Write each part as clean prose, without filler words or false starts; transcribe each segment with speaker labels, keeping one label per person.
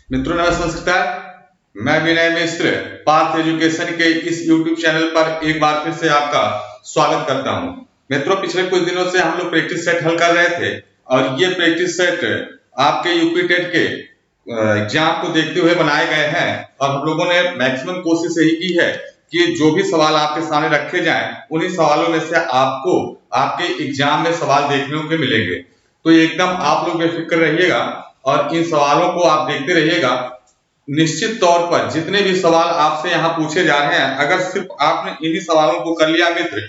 Speaker 1: मित्रों नमस्कार। मैं विनय मिश्र पार्थ एजुकेशन के इस YouTube चैनल पर एक बार फिर से आपका स्वागत करता हूं। मित्रों पिछले कुछ दिनों से हम लोग प्रैक्टिस सेट हल कर रहे थे और ये प्रैक्टिस सेट आपके यूपी टेट के एग्जाम को देखते हुए बनाए गए हैं और हम लोगों ने मैक्सिमम कोशिश यही की है कि जो भी सवाल आपके सामने रखे जाएं उन्हीं सवालों में से आपको आपके एग्जाम में सवाल देखने को मिलेंगे। तो एकदम आप लोग बेफिक्र रहिएगा और इन सवालों को आप देखते रहिएगा। निश्चित तौर पर जितने भी सवाल आपसे यहाँ पूछे जा रहे हैं, अगर सिर्फ आपने इन्हीं सवालों को कर लिया मित्र,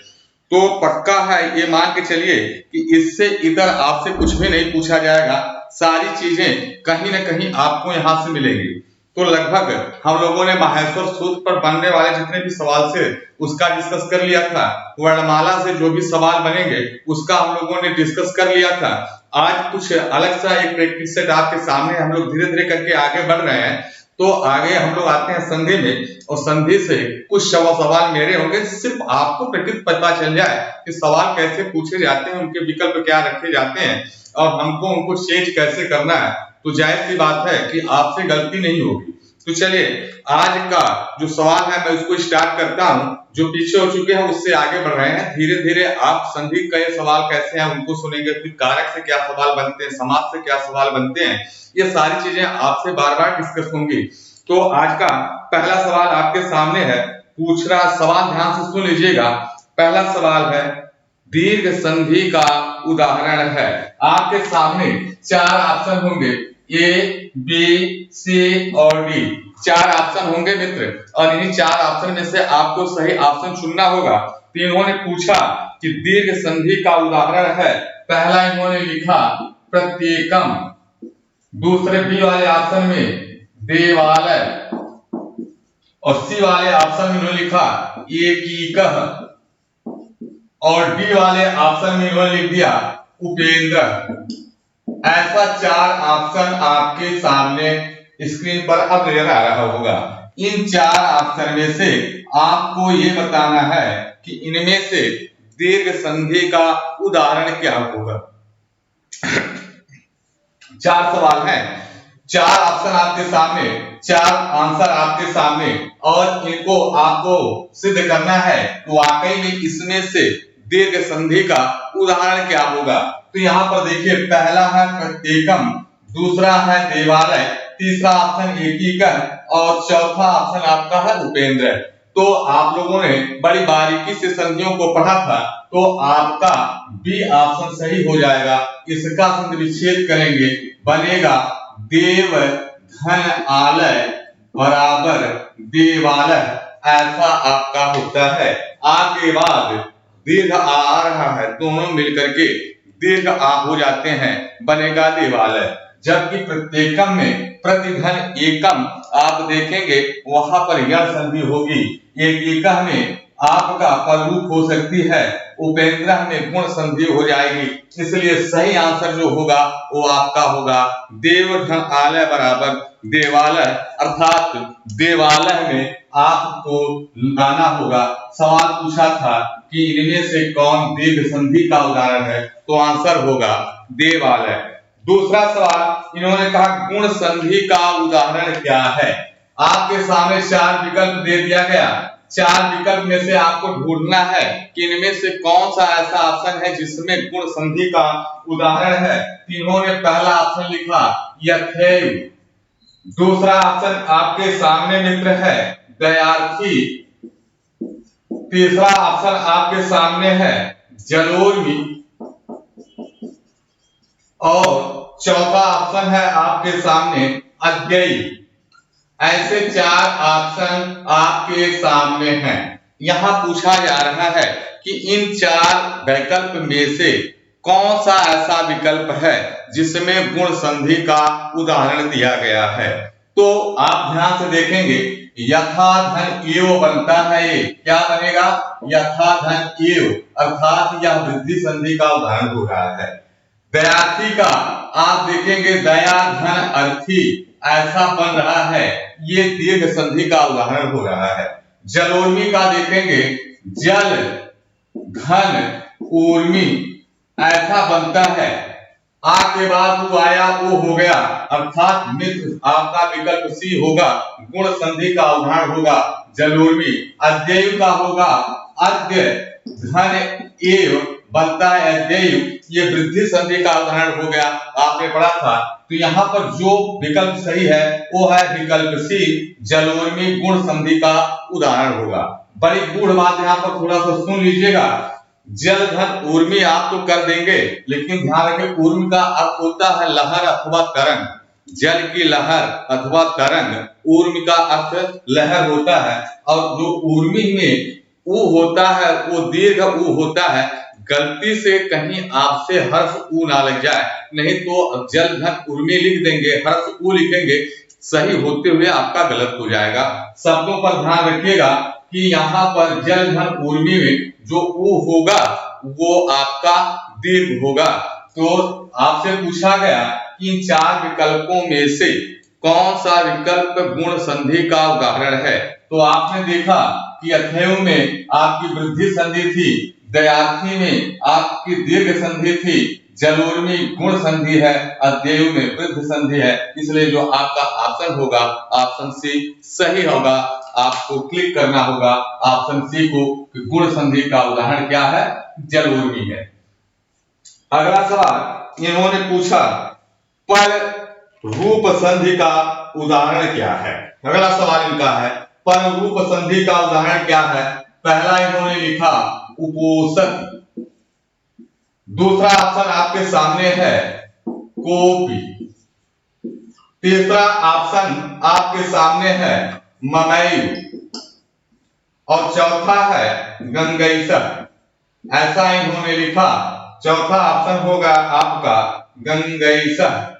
Speaker 1: तो पक्का है ये मान के चलिए कि इससे इधर आपसे कुछ भी नहीं पूछा जाएगा। सारी चीजें कहीं ना कहीं आपको यहाँ से मिलेंगी। तो लगभग हम लोगों ने माहेश्वर सूत्र पर बनने वाले जितने भी सवाल थे उसका डिस्कस कर लिया था। वर्णमाला से जो भी सवाल बनेंगे उसका हम लोगों ने डिस्कस कर लिया था। आज कुछ अलग सा एक प्रैक्टिस सेट आपके सामने हम लोग धीरे धीरे करके आगे बढ़ रहे हैं। तो आगे हम लोग आते हैं संधि में और संधि से कुछ सवाल मेरे होंगे, सिर्फ आपको प्रैक्टिस पता चल जाए कि सवाल कैसे पूछे जाते हैं, उनके विकल्प क्या रखे जाते हैं और हमको उनको चेंज कैसे करना है। तो जाहिर सी बात है कि आपसे गलती नहीं होगी। तो चलिए आज का जो सवाल है मैं उसको स्टार्ट करता हूं। जो पीछे हो चुके हैं उससे आगे बढ़ रहे हैं। धीरे धीरे आप संधि के सवाल कैसे हैं उनको सुनेंगे, फिर कारक से क्या सवाल बनते हैं, समास से क्या सवाल बनते हैं, ये सारी चीजें आपसे बार बार डिस्कस होंगी। तो आज का पहला सवाल आपके सामने है। पूछ रहा सवाल ध्यान से सुन लीजिएगा। पहला सवाल है दीर्घ संधि का उदाहरण है। आपके सामने चार ऑप्शन होंगे, ए बी सी और डी। चार ऑप्शन होंगे मित्र और इन्हीं चार ऑप्शन में से आपको सही ऑप्शन चुनना होगा। तो इन्होंने पूछा कि दीर्घ संधि का उदाहरण है। पहला इन्होंने लिखा प्रत्येकम, दूसरे बी वाले ऑप्शन में देवालय और सी वाले ऑप्शन में इन्होंने लिखा एकीकः और डी वाले ऑप्शन में इन्होंने लिख दिया उपेंद्र। ऐसा चार ऑप्शन आपके सामने स्क्रीन पर अब नजर आ रहा होगा। इन चार ऑप्शन में से आपको ये बताना है कि इनमें से दीर्घ संधि का उदाहरण क्या होगा। चार सवाल हैं, चार ऑप्शन आपके सामने, चार आंसर आपके सामने और इनको आपको सिद्ध करना है तो वाकई में इसमें से दीर्घ संधि का उदाहरण क्या होगा। तो यहाँ पर देखिए पहला है प्रत्येकम, दूसरा है देवालय, तीसरा ऑप्शन एकीकरण और चौथा ऑप्शन आपका है उपेंद्र। तो आप लोगों ने बड़ी बारीकी से संधियों को पढ़ा था तो आपका बी ऑप्शन सही हो जाएगा। इसका संधि विच्छेद करेंगे, बनेगा देव धन आलय बराबर देवालय। ऐसा आपका होता है। आगे बाद दीर्घ आ रहा है, दोनों मिलकर के दीर्घ आ हो जाते हैं, बनेगा देवालय। जबकि प्रत्येकम में प्रतिधन एकम आप देखेंगे वहां पर यह संधि होगी। एकीकम में आपका पररूप हो सकती है, उपेंद्र में गुण संधि हो जाएगी। इसलिए सही आंसर जो होगा वो आपका होगा देव धन आलय बराबर देवालय, अर्थात देवालय में आपको लगाना होगा। सवाल पूछा था कि इनमें से कौन दीर्घ संधि का उदाहरण है, तो आंसर होगा देवालय। दूसरा सवाल इन्होंने कहा गुण संधि का उदाहरण क्या है। आपके सामने चार विकल्प दे दिया गया। चार विकल्प में से आपको ढूंढना है कि इनमें से कौन सा ऐसा ऑप्शन है जिसमें गुण संधि का उदाहरण है। इन्होंने पहला ऑप्शन लिखा यथैव, दूसरा ऑप्शन आपके सामने मित्र है दयार्थी, तीसरा ऑप्शन आपके सामने है जलोर्मी और चौथा ऑप्शन है आपके सामने अद्ययी। ऐसे चार ऑप्शन आपके सामने हैं। यहां पूछा जा रहा है कि इन चार विकल्प में से कौन सा ऐसा विकल्प है जिसमें गुण संधि का उदाहरण दिया गया है। तो आप ध्यान से देखेंगे यथा धन एव बनता है। ये क्या बनेगा, यथा धन एव, अर्थात यह वृद्धि संधि का उदाहरण हो रहा है। दयार्थी का आप देखेंगे दया धन अर्थी, ऐसा बन रहा है, ये दीर्घ संधि का उदाहरण हो रहा है। जलोर्मी का देखेंगे जल घन ऊर्मी, ऐसा बनता है, आ के बाद वो आया वो हो गया, अर्थात मित्र आपका विकल्प सी होगा। गुण संधि का उदाहरण होगा जलोर्मी। अद्ययु का होगा अद्य धन एव बनता है अद्ययु, ये वृद्धि संधि का उदाहरण हो गया, आपने पढ़ा था। तो यहाँ पर जो विकल्प सही है वो है विकल्प सी, जलोर्मी गुण संधि का उदाहरण होगा। बड़ी गूढ़ बात यहाँ पर थोड़ा सा सुन लीजिएगा। जल धन ऊर्मी आप तो कर देंगे, लेकिन ध्यान रखें ऊर्मी का अर्थ होता है लहर अथवा तरंग। जल की लहर अथवा तरंग, ऊर्मी का अर्थ लहर होता है। और जो ऊर्मी में ऊ होता है वो दीर्घ ऊ होता है। गलती से कहीं आपसे हर्ष ऊ ना लग जाए, नहीं तो जल धन ऊर्मी लिख देंगे, हर्ष ऊ लिखेंगे, सही होते हुए आपका गलत हो जाएगा। शब्दों पर ध्यान रखिएगा कि यहाँ पर जल धन ऊर्मी में जो ऊ होगा वो आपका दीर्घ होगा। तो आपसे पूछा गया कि इन चार विकल्पों में से कौन सा विकल्प गुण संधि का उदाहरण है। तो आपने देखा कि अथेयु में आपकी वृद्धि संधि थी, दयार्थी में आपकी दीर्घ संधि थी, जलोर्मी गुण संधि है, अद्ययु में वृद्धि संधि है। इसलिए जो आपका ऑप्शन होगा ऑप्शन सी सही होगा। आपको क्लिक करना होगा ऑप्शन सी को कि गुण संधि का उदाहरण क्या है, जलोर्मी है। अगला सवाल इन्होंने पूछा पर रूप संधि का उदाहरण क्या है। अगला सवाल इनका है पर रूप संधि का उदाहरण क्या है। पहला इन्होंने लिखा उपोषक, दूसरा ऑप्शन आपके सामने है कोपी, तीसरा ऑप्शन आपके सामने है ममयु, और चौथा है गंगैसक। ऐसा इन्होंने लिखा, चौथा ऑप्शन होगा आपका गंगैसक,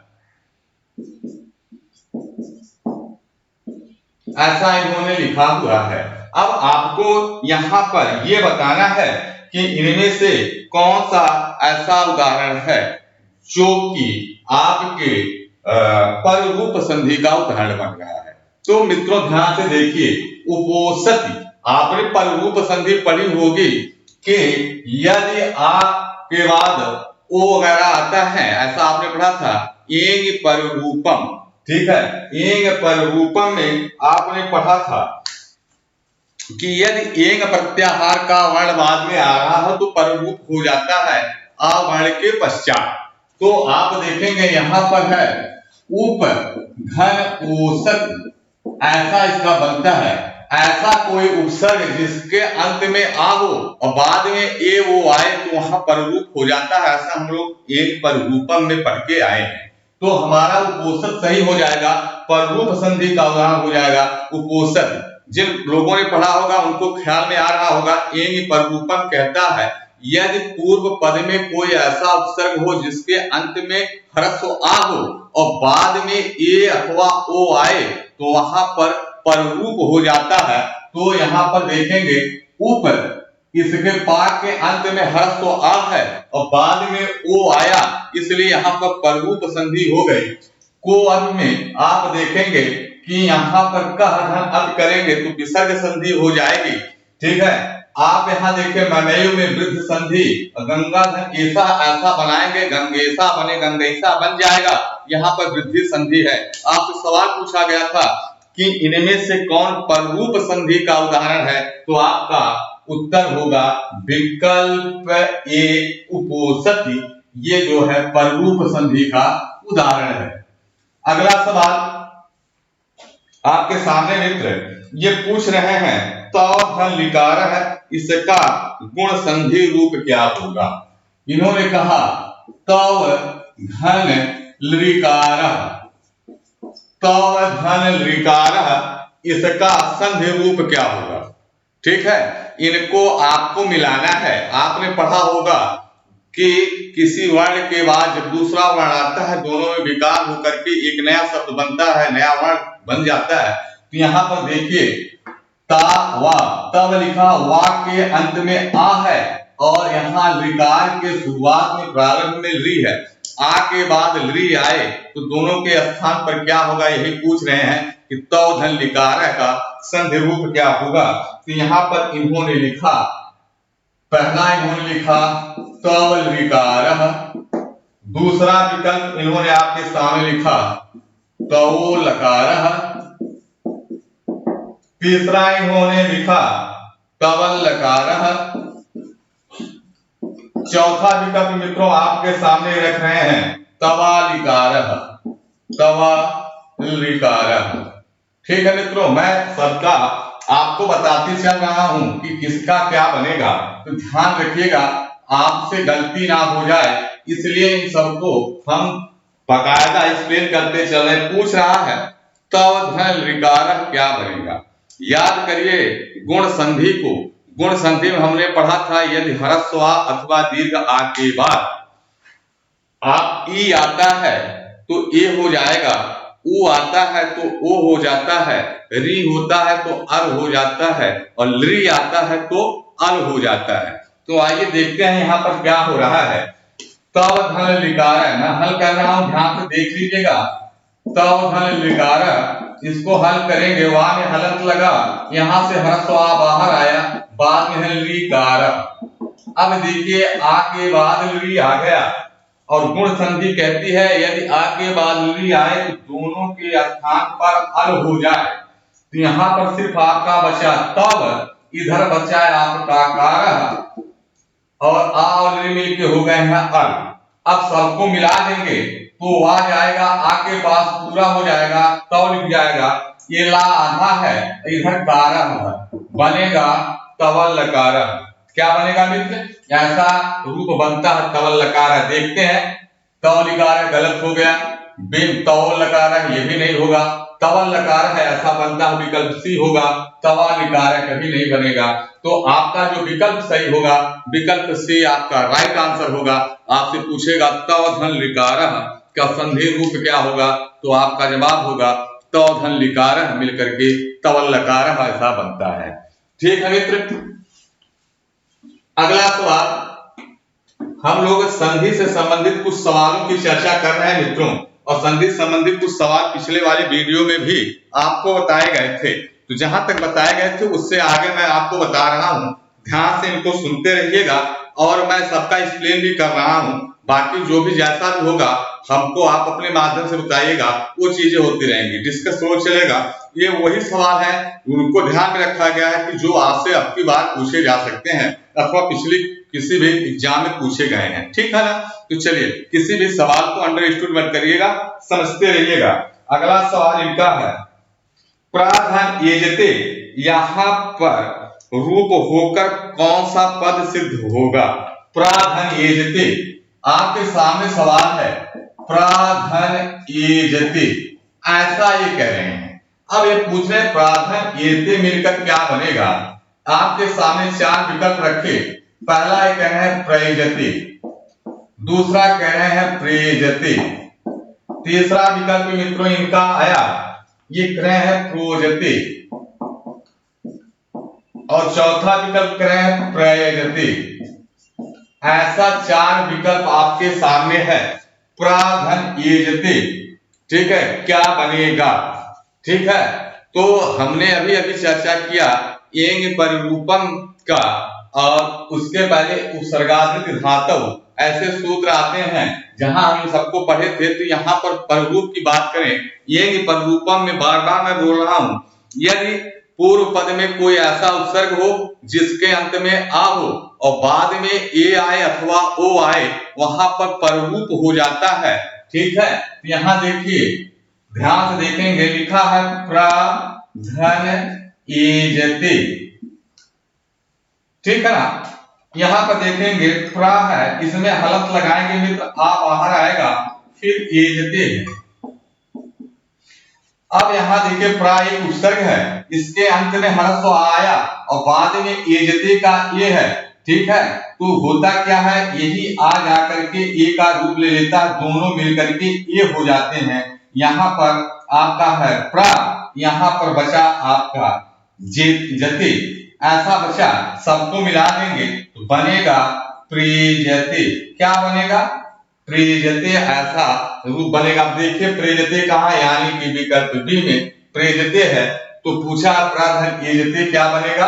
Speaker 1: ऐसा इन्होंने लिखा हुआ है। अब आपको यहाँ पर यह बताना है कि इनमें से कौन सा ऐसा उदाहरण है जो कि आपके पर रूप संधि का उदाहरण बन रहा है। तो मित्रों ध्यान से देखिए, उपोषति आपने पर रूप संधि पढ़ी होगी कि यदि आ के बाद ओ वगैरह आता है, ऐसा आपने पढ़ा था एंग पर रूपम, ठीक है। एंग पर रूपम में आपने पढ़ा था कि यदि एंग प्रत्याहार का वर्ण बाद में आ रहा हो तो पररूप हो जाता है आ वर्ण के पश्चात। तो आप देखेंगे यहाँ पर है उप घन ओसत, ऐसा इसका बनता है। ऐसा कोई उपसर्ग जिसके अंत में आ हो और बाद में ए वो आए तो वहां पररूप हो जाता है। ऐसा हम लोग एक पररूपम में पढ़ के आए हैं। तो हमारा उपोषक सही हो जाएगा, पररूप संधि का उदाहरण हो जाएगा उपोषक। जिन लोगों ने पढ़ा होगा उनको ख्याल में आ रहा होगा एंग पररूपम कहता है यदि पूर्व पद में कोई ऐसा उपसर्ग हो जिसके अंत में ह्रस्व आ हो और बाद में ए अथवा ओ आए तो वहां पर पररूप हो जाता है। तो यहाँ पर देखेंगे ऊपर इसके पाठ के अंत में ह्रस्व आ है और बाद में ओ आया, इसलिए यहाँ पर पररूप संधि हो गई। को अर्थ में आप देखेंगे कि यहाँ पर कह धन अर्थ करेंगे तो विसर्ग संधि हो जाएगी, ठीक है। आप यहाँ देखिए ममयु में वृद्ध संधि, गंगा धन ऐसा ऐसा बनाएंगे गंगेसा बने गंगैसा बन जाएगा, यहाँ पर वृद्धि संधि है। आपसे सवाल पूछा गया था कि इनमें से कौन पररूप संधि का उदाहरण है, तो आपका उत्तर होगा विकल्प ए उपोषति, ये जो है पररूप संधि का उदाहरण है। अगला सवाल आपके सामने मित्र ये पूछ रहे हैं तो धन लिकार है, इसका गुण संधि रूप क्या होगा। इन्होंने कहा तव धन लिकार, तव धन लिकार, इसका संधि रूप क्या होगा, ठीक है। इनको आपको मिलाना है। आपने पढ़ा होगा कि किसी वर्ण के बाद जब दूसरा वर्ण आता है दोनों में विकार होकर के एक नया शब्द बनता है, नया वर्ण बन जाता है। तो यहाँ पर देखिए ता वा, तब लिखा वा के अंत में आ है और यहाँ लिकार के शुरुआत में प्रारंभ में ली है, आ के बाद ली आए तो दोनों के स्थान पर क्या होगा, यही पूछ रहे हैं कि तव धन लिकार का संधि रूप क्या होगा। तो यहाँ पर इन्होंने लिखा, पहला इन्होंने लिखा तव लिकार, दूसरा विकल्प इन्होंने आपके सामने लिखा तौ लकारः। तीसरा इन्होंने लिखा तवल लकारः। चौथा विकल्प मित्रों आपके सामने रख रहे हैं तवालिकारः, तवालिकारः। ठीक है मित्रों, मैं सबका आपको बताते चल रहा हूं कि किसका क्या बनेगा, तो ध्यान रखिएगा आपसे गलती ना हो जाए, इसलिए इन सबको हम बाकायदा एक्सप्लेन करते चल रहे। पूछ रहा है तव धन ऋकारः क्या बनेगा। याद करिए गुण संधि को, गुण संधि में हमने पढ़ा था यदि ह्रस्व आ अथवा दीर्घ आ के बाद आप ई आता है तो ए हो जाएगा, ऊ आता है तो ओ हो जाता है, री होता है तो अर हो जाता है, और ली आता है तो अल हो जाता है। तो आइए देखते हैं यहाँ पर क्या हो रहा है। तव धन लिकार, मैं हल कर रहा हूं, ध्यान से देख लीजिएगा। तव धन लिकार, इसको हल करेंगे, वहां में हलंत लगा, यहां से ह्रस्व आ बाहर आया, बाद में है लिकार। अब देखिए आ के बाद ली आ गया, और गुण संधि कहती है यदि आ के बाद ली आए तो दोनों के स्थान पर अल हो जाए। तो यहाँ पर सिर्फ आपका बचा तब, इधर बचा है आपका कार, और आ और ली मिलके हो गए हैं अल। अब सबको मिला देंगे तो आ जाएगा, आ के पास पूरा हो जाएगा, तौ लिख जाएगा, ये ला आधा है, इधर कारह है, बनेगा तवल लकारह। क्या बनेगा मित्र, ऐसा रूप बनता है तवल लकारह। देखते हैं तौ लिकार गलत हो गया, बिन तौ लकारह ये भी नहीं होगा, तवल लकारह है ऐसा बनता है, विकल्प सी होगा, तवा लिकारह कभी नहीं बनेगा। तो आपका जो विकल्प सही होगा, विकल्प सी आपका राइट आंसर होगा। आपसे पूछेगा तव धन लिकारह का संधि रूप क्या होगा, तो आपका जवाब होगा तव धन लिकारह मिलकर के तवल लकारह ऐसा बनता है। ठीक है मित्र, अगला सवाल, हम लोग संधि से संबंधित कुछ सवालों की चर्चा कर रहे हैं मित्रों, और संधि संबंधित कुछ सवाल पिछले वाले वीडियो में भी आपको बताए गए थे। तो जहां तक बताए गए थे उससे आगे मैं आपको बता रहा हूं, ध्यान से इनको सुनते रहिएगा, और मैं सबका एक्सप्लेन भी कर रहा हूं। बाकी जो भी जैसा भी होगा हमको आप अपने माध्यम से बताइएगा, वो चीजें होती रहेंगी, डिस्कस रोज चलेगा। ये वही सवाल है, उनको ध्यान में रखा गया है कि जो आपसे अब की बार पूछे जा सकते हैं अथवा पिछली किसी भी एग्जाम में पूछे गए हैं। ठीक है ना, तो चलिए किसी भी सवाल को अंडरस्टूड मत करिएगा, समझते रहिएगा। अगला सवाल इनका है प्राधान येजते, यहाँ पर रूप होकर कौन सा पद सिद्ध होगा। प्राधान येजते, आपके सामने सवाल है प्राधान येजते, ऐसा ये कह रहे हैं। अब ये पूछ रहे हैं प्राधान येजते मिलकर क्या बनेगा। आपके सामने चार विकल्प रखे, पहला ये कह रहे हैं प्रयजते, दूसरा कह रहे हैं प्रेयजते, तीसरा विकल्प मित्रों इनका आया ये कह रहे हैं प्रोजते, और चौथा विकल्प कह रहे हैं प्रयजते। ऐसा चार विकल्प आपके सामने है। प्राधन येजते, ठीक है, क्या बनेगा। ठीक है, तो हमने अभी अभी चर्चा किया एंग परिरूपम का, और उसके पहले उपसर्गाधित धातु, ऐसे सूत्र आते हैं जहां हम सबको पढ़े थे। तो यहाँ पर पररूप की बात करें, एंग परिरूपम में बार बार मैं बोल रहा हूं, यदि पूर्व पद में कोई ऐसा उपसर्ग हो जिसके अंत में आ हो और बाद में ए आए अथवा ओ आए, वहां पर पररूप हो जाता है। ठीक है, यहाँ देखिए ध्यान से देखेंगे, लिखा है प्राधन येजते, ठीक है ना। यहाँ पर देखेंगे प्रा है, इसमें हलंत लगाएंगे मित्र, आ बाहर आएगा, फिर येजते है। अब यहाँ देखिए प्रा एक उपसर्ग है, इसके अंत में ह्रस्व आया और बाद में येजते का ये है। ठीक है, तो होता क्या है, यही आ जाकर के ए का रूप ले लेता है, दोनों मिलकर के ये हो जाते हैं। यहाँ पर आपका है प्रा, यहाँ पर बचा आपका जते, ऐसा बचा, सबको मिला देंगे तो बनेगा प्रेजते। क्या बनेगा, प्रेजते, ऐसा रूप बनेगा। देखिए प्रेजते कहाँ, यानी कि विकल्प बी में प्रेजते है। तो पूछा प्राधन येजते क्या बनेगा,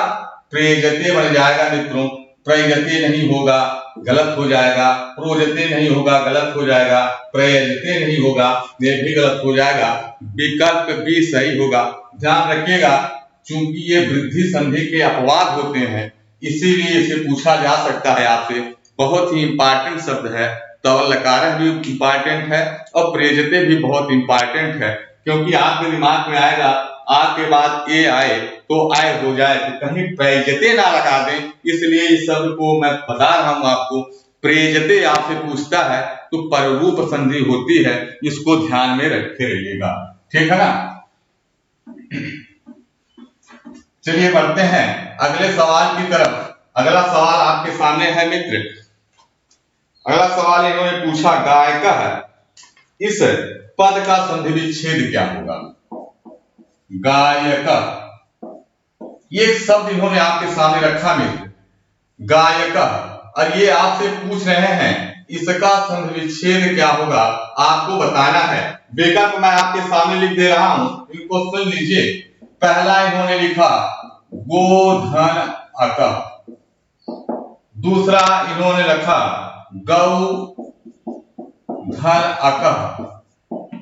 Speaker 1: प्रेजते बन जाएगा मित्रों, प्रयजते नहीं होगा, गलत हो जाएगा। प्रोजते नहीं होगा, गलत हो जाएगा। प्रयजते नहीं होगा, ये भी गलत हो जाएगा। विकल्प बी सही होगा। ध्यान रखिएगा, चूंकि ये वृद्धि संधि के अपवाद होते हैं, इसीलिए इसे पूछा जा सकता है आपसे। बहुत ही इंपॉर्टेंट शब्द है। तवलकारः भी इंपॉर्टेंट है और प्रयजते भी बहुत इंपॉर्टेंट है, क्योंकि आपके दिमाग में आएगा आ के बाद ए आए तो आय हो जाए, तो कहीं प्रयजते ना लगा दें, इसलिए इस शब्द को मैं बता रहा हूं आपको। प्रयजते आपसे पूछता है तो पररूप संधि होती है, इसको ध्यान में रखे रहिएगा, ठीक है ना। चलिए बढ़ते हैं अगले सवाल की तरफ। अगला सवाल आपके सामने है मित्र। अगला सवाल इन्होंने पूछा, गायकः इस पद का संधि विच्छेद क्या होगा। गायकः, ये शब्द इन्होंने आपके सामने रखा मित्र, गायकः, और ये आपसे पूछ रहे हैं इसका संधि विच्छेद क्या होगा, आपको बताना है। विकल्प मैं आपके सामने लिख दे रहा हूं, इनको सुन लीजिए। पहला इन्होंने लिखा गोधन अकः, दूसरा इन्होंने रखा गौ धन अकः,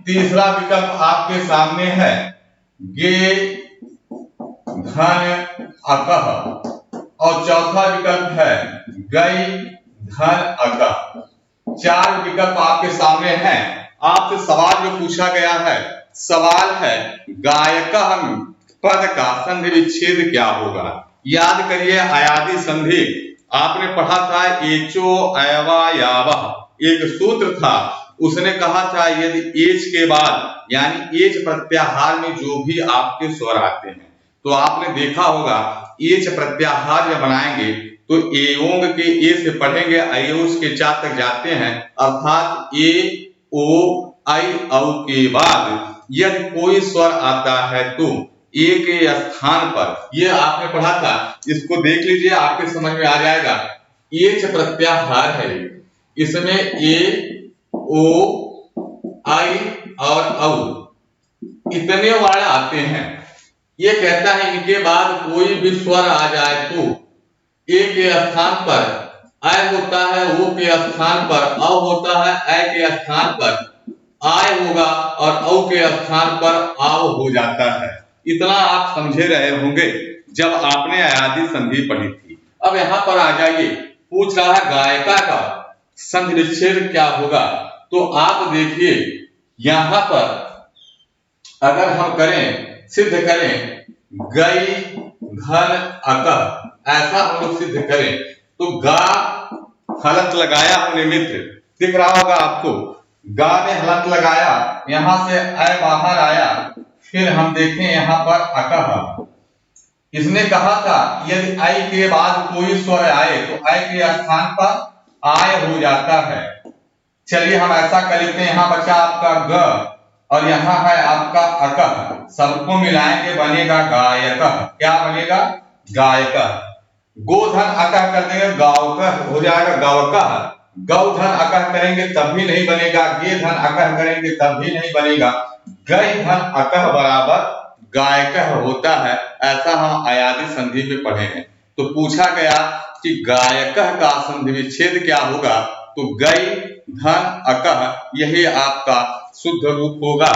Speaker 1: तीसरा विकल्प आपके सामने है गे धन अकः, और चौथा विकल्प है गई धन अकः। चार विकल्प आपके सामने हैं। आपसे सवाल जो पूछा गया है, सवाल है गायकः पद का संधि विच्छेद क्या होगा। याद करिए, अयादि संधि आपने पढ़ा था, एचो अयवा यावः, एक सूत्र था, उसने कहा था यदि एच के बाद यानी एच प्रत्याहार में जो भी आपके स्वर आते हैं, तो आपने देखा होगा एच प्रत्याहार जब बनाएंगे तो एओंग के ए से पढ़ेंगे, अयोस के चा तक जाते हैं, अर्थात ए ओ आई औ के बाद यदि कोई स्वर आता है तो ए के स्थान पर, ये आपने पढ़ा था, इसको देख लीजिए आपके समझ में आ जाएगा। एच प्रत्याहार है, इसमें ए ओ आई और औ इतने वर्ण आते हैं। ये कहता है इनके बाद कोई भी स्वर आ जाए तो ए के स्थान पर अय होता है, ओ के स्थान पर अ होता है, अय के स्थान पर आय होगा और औ के स्थान पर आव हो जाता है। इतना आप समझे रहे होंगे जब आपने अयादि संधि पढ़ी थी। अब यहाँ पर आ जाइए, पूछ रहा है गायिका का संधि विच्छेद क्या होगा। तो आप देखिए यहाँ पर अगर हम करें, सिद्ध करें गई धन अकः, ऐसा हम लोग सिद्ध करें तो गा हलंत लगाया हमने मित्र, दिख रहा होगा आपको, गा ने हलंत लगाया, यहां से अय बाहर आया, फिर हम देखें यहां पर अकः। इसने कहा था यदि अय के बाद कोई स्वर आए तो अय के स्थान पर आय हो जाता है। चलिए हम ऐसा कर लेते हैं, यहां बचा आपका ग और यहाँ है आपका अकः, सबको मिलाएंगे बनेगा गायकः। क्या बनेगा? गायकः। गोधन अकः कर देंगे गावकः हो जाएगा गावकः। गौधन अकः करेंगे तब भी नहीं बनेगा, गे धन अकः करेंगे तब भी नहीं बनेगा, गई धन अकः बराबर गायकः होता है। ऐसा हम अयादि संधि में पढ़े हैं। तो पूछा गया कि गायकः का संधि विच्छेद क्या होगा, तो गई धन अकः यही आपका शुद्ध रूप होगा।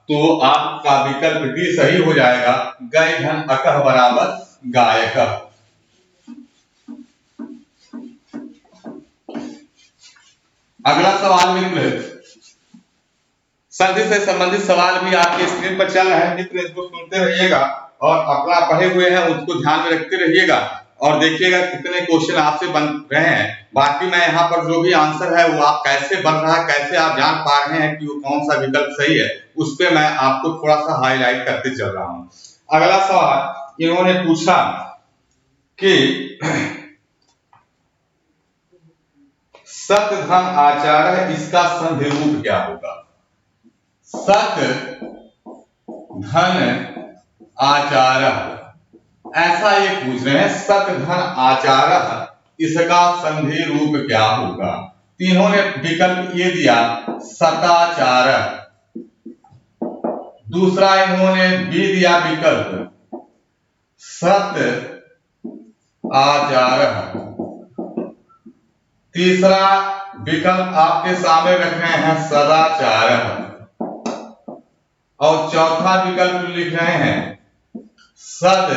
Speaker 1: तो आपका विकल्प डी सही हो जाएगा, गई धन अकः बराबर गायकः। अगला सवाल मित्र, संधि से संबंधित सवाल भी आपके स्क्रीन पर चल रहा है मित्र, इसको सुनते रहिएगा और अपना पढ़े हुए हैं उसको ध्यान में रखते रहिएगा और देखिएगा कितने क्वेश्चन आपसे बन रहे हैं। बाकी मैं यहाँ पर जो भी आंसर है वो आप कैसे बन रहा है, कैसे आप जान पा रहे हैं कि वो कौन सा विकल्प सही है, उस पर मैं आपको थोड़ा सा हाईलाइट करते चल रहा हूँ। अगला सवाल इन्होंने पूछा कि सत धन आचार्य इसका संधि रूप क्या होगा। सत धन आचार्य, ऐसा ये पूछ रहे हैं, सत धन आचार्य इसका संधि रूप क्या होगा। तीनों ने विकल्प ये दिया सताचार्य, दूसरा इन्होंने बी दिया विकल्प सत आचार्य, तीसरा विकल्प आपके सामने रख रहे हैं सदाचारः, और चौथा विकल्प लिख रहे हैं सद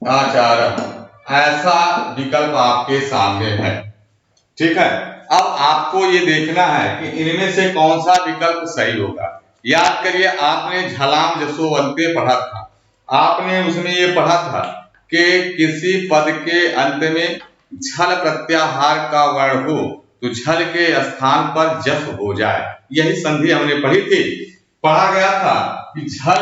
Speaker 1: आचारः। ऐसा विकल्प आपके सामने है। ठीक है, अब आपको ये देखना है कि इनमें से कौन सा विकल्प सही होगा। याद करिए, आपने झलाम जसोवंते पढ़ा था, आपने उसमें ये पढ़ा था कि किसी पद के अंत में झल प्रत्याहार का वर्ण हो तो झल के स्थान पर जस हो जाए। यही संधि हमने पढ़ी थी। पढ़ा गया था कि झल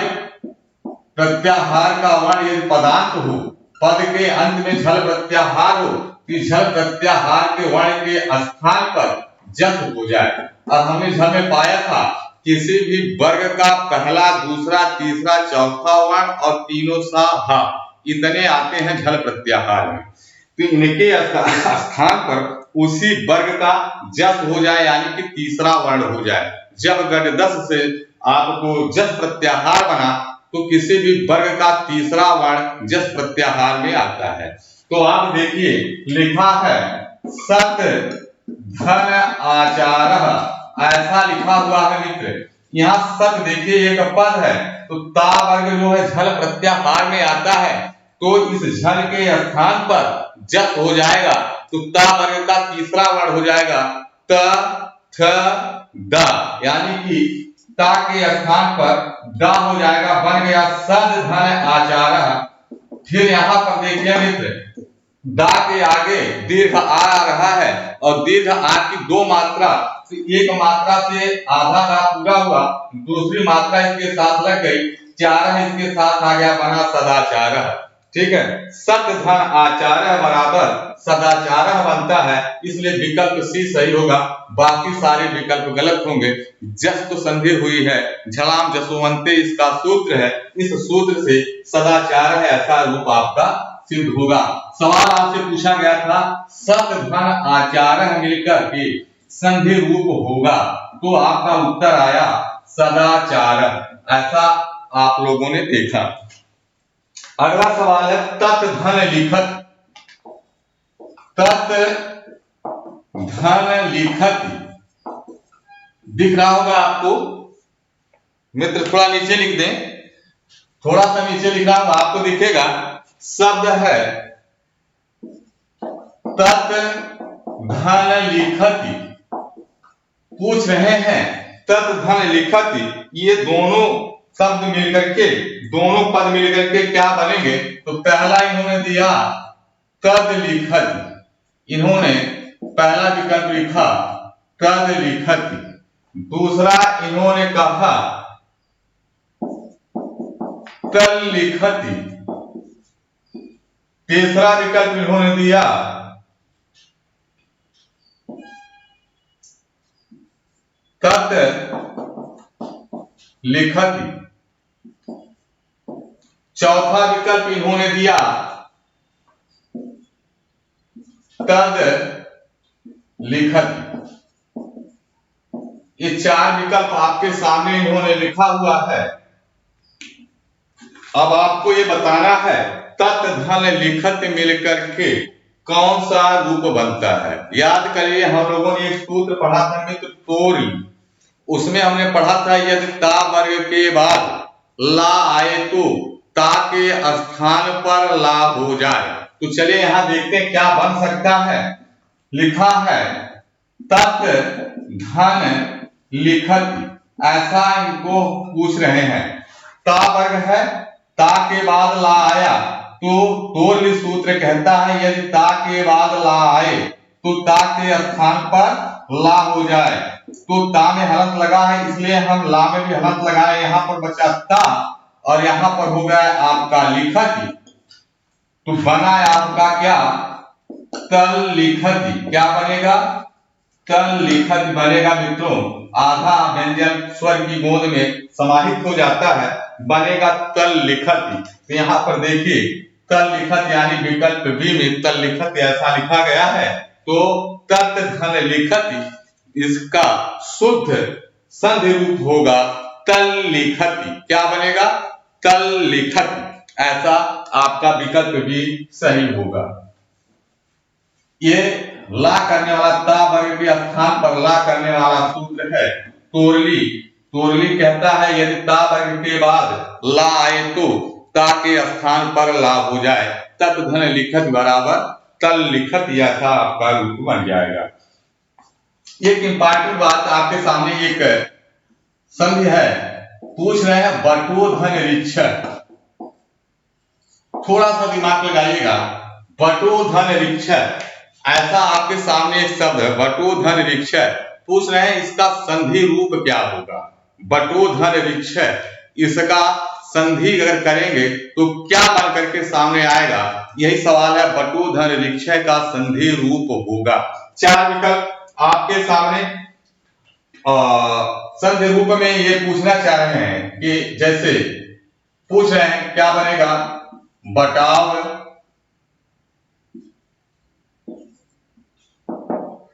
Speaker 1: प्रत्याहार का वर्ण यदि पदांत हो, पद के अंत में झल प्रत्याहार हो, कि झल प्रत्याहार के वर्ण के स्थान पर जस हो जाए। और हमने झल में पाया था किसी भी वर्ग का पहला, दूसरा, तीसरा, चौथा वर्ण और तीनों सा हा, इतने आते हैं झल प्रत्याहार में। तो इनके स्थान पर उसी वर्ग का जस हो जाए, यानी कि तीसरा वर्ण हो जाए। जब गडदस से आपको जस प्रत्याहार बना तो किसी भी वर्ग का तीसरा वर्ण जस प्रत्याहार में आता है। तो आप देखिए, लिखा है सत धन आचारः, ऐसा लिखा हुआ है मित्र। यहाँ सत देखिए एक पद है, तो ता वर्ग जो है झल प्रत्याहार में आता है, तो इस झल के स्थान पर जस हो जाएगा, तो ता वर्ग का तीसरा वर्ण हो जाएगा त थ द, यानी कि ता के स्थान पर द हो जाएगा, बन गया सद धन आचारः। फिर यहाँ पर देखिए मित्र, दा के आगे दीर्घ आ रहा है, और दीर्घ आ की दो मात्रा, एक मात्रा से आधा दा पूरा हुआ, दूसरी मात्रा इसके साथ लग गई, चार इसके साथ आ गया, बना सदाचारः। ठीक है, सत धन आचारः बराबर सदाचारः बनता है, इसलिए विकल्प सी सही होगा, बाकी सारे विकल्प गलत होंगे। जस तो संधि हुई है, झलाम जसोवंते इसका सूत्र है, इस सूत्र से सदाचारः ऐसा रूप आपका सिद्ध होगा। सवाल आपसे पूछा गया था सत धन आचारः मिलकर के संधि रूप होगा, तो आपका उत्तर आया सदाचारः। ऐसा आप लोगों ने देखा। अगला सवाल है तत् धन लिखत। तत् धन लिखत दिख रहा होगा आपको मित्र, थोड़ा नीचे लिख दें, थोड़ा सा नीचे लिख रहा होगा, आपको दिखेगा शब्द है तत् धन लिखति। पूछ रहे हैं तत् धन लिखति, ये दोनों शब्द मिलकर के, दोनों पद मिलकर के क्या बनेंगे। तो पहला इन्होंने दिया तद लिखति, इन्होंने पहला विकल्प लिखा तद लिखति, दूसरा इन्होंने कहा तल लिखति, तीसरा विकल्प इन्होंने दिया तत् लिखति, चौथा विकल्प इन्होंने दिया तद लिखति। ये चार विकल्प आपके सामने इन्होंने लिखा हुआ है। अब आपको ये बताना है तत् धन लिखत मिलकर के कौन सा रूप बनता है। याद करिए, हम लोगों ने एक सूत्र पढ़ा था मित्र, तोरी, उसमें हमने पढ़ा था यदि ता वर्ग के बाद ला आए तो ता के स्थान पर ला हो जाए। तो चलिए यहां देखते हैं क्या बन सकता है। लिखा है तत् धन लिखत, ऐसा इनको पूछ रहे हैं। ता वर्ग है, ता के बाद ला आया, तो तोरवी सूत्र कहता है यदि ता के बाद ला आए तो ता के स्थान पर ला हो जाए। तो ता में हलंत लगा है, इसलिए हम ला में भी हलंत लगाए, यहाँ पर बचा ता और यहाँ पर हो गया आपका लिखति। तो बना आपका क्या तल लिखति। क्या बनेगा तल लिखति बनेगा मित्रों, आधा व्यंजन स्वर की गोंद में समाहित हो जाता है, बनेगा तल लिखति। तो यहाँ पर देखिए तल लिखत यानी विकल्प बी में तल लिखत ऐसा लिखा गया है। तो तत् धन लिखति इसका शुद्ध संधि रूप होगा तल लिखति। क्या बनेगा तल लिखति, ऐसा आपका विकल्प भी सही होगा। ये ला करने वाला ता वर्ग के स्थान पर ला करने वाला सूत्र है तोरली। तोरली कहता है यदि ता वर्ग के बाद ला आए तो ता के स्थान पर ला हो जाए तब धन लिखत बराबर तल लिखत ऐसा आपका रूप बन जाएगा। एक इंपॉर्टेंट बात आपके सामने एक संधि है, पूछ रहे हैं बटोधन ऋक्षक। थोड़ा सा दिमाग लगाइएगा, बटोधन ऋक्षक ऐसा आपके सामने एक शब्द है बटोधन ऋक्षक। पूछ रहे हैं इसका संधि रूप क्या होगा। बटोधन ऋक्षक इसका संधि अगर करेंगे तो क्या बन करके सामने आएगा, यही सवाल है। बटोधन ऋक्षक का संधि रूप होगा। चार विकल्प आपके सामने संधि रूप में ये पूछना चाह रहे हैं कि जैसे पूछ रहे हैं क्या बनेगा, बटाव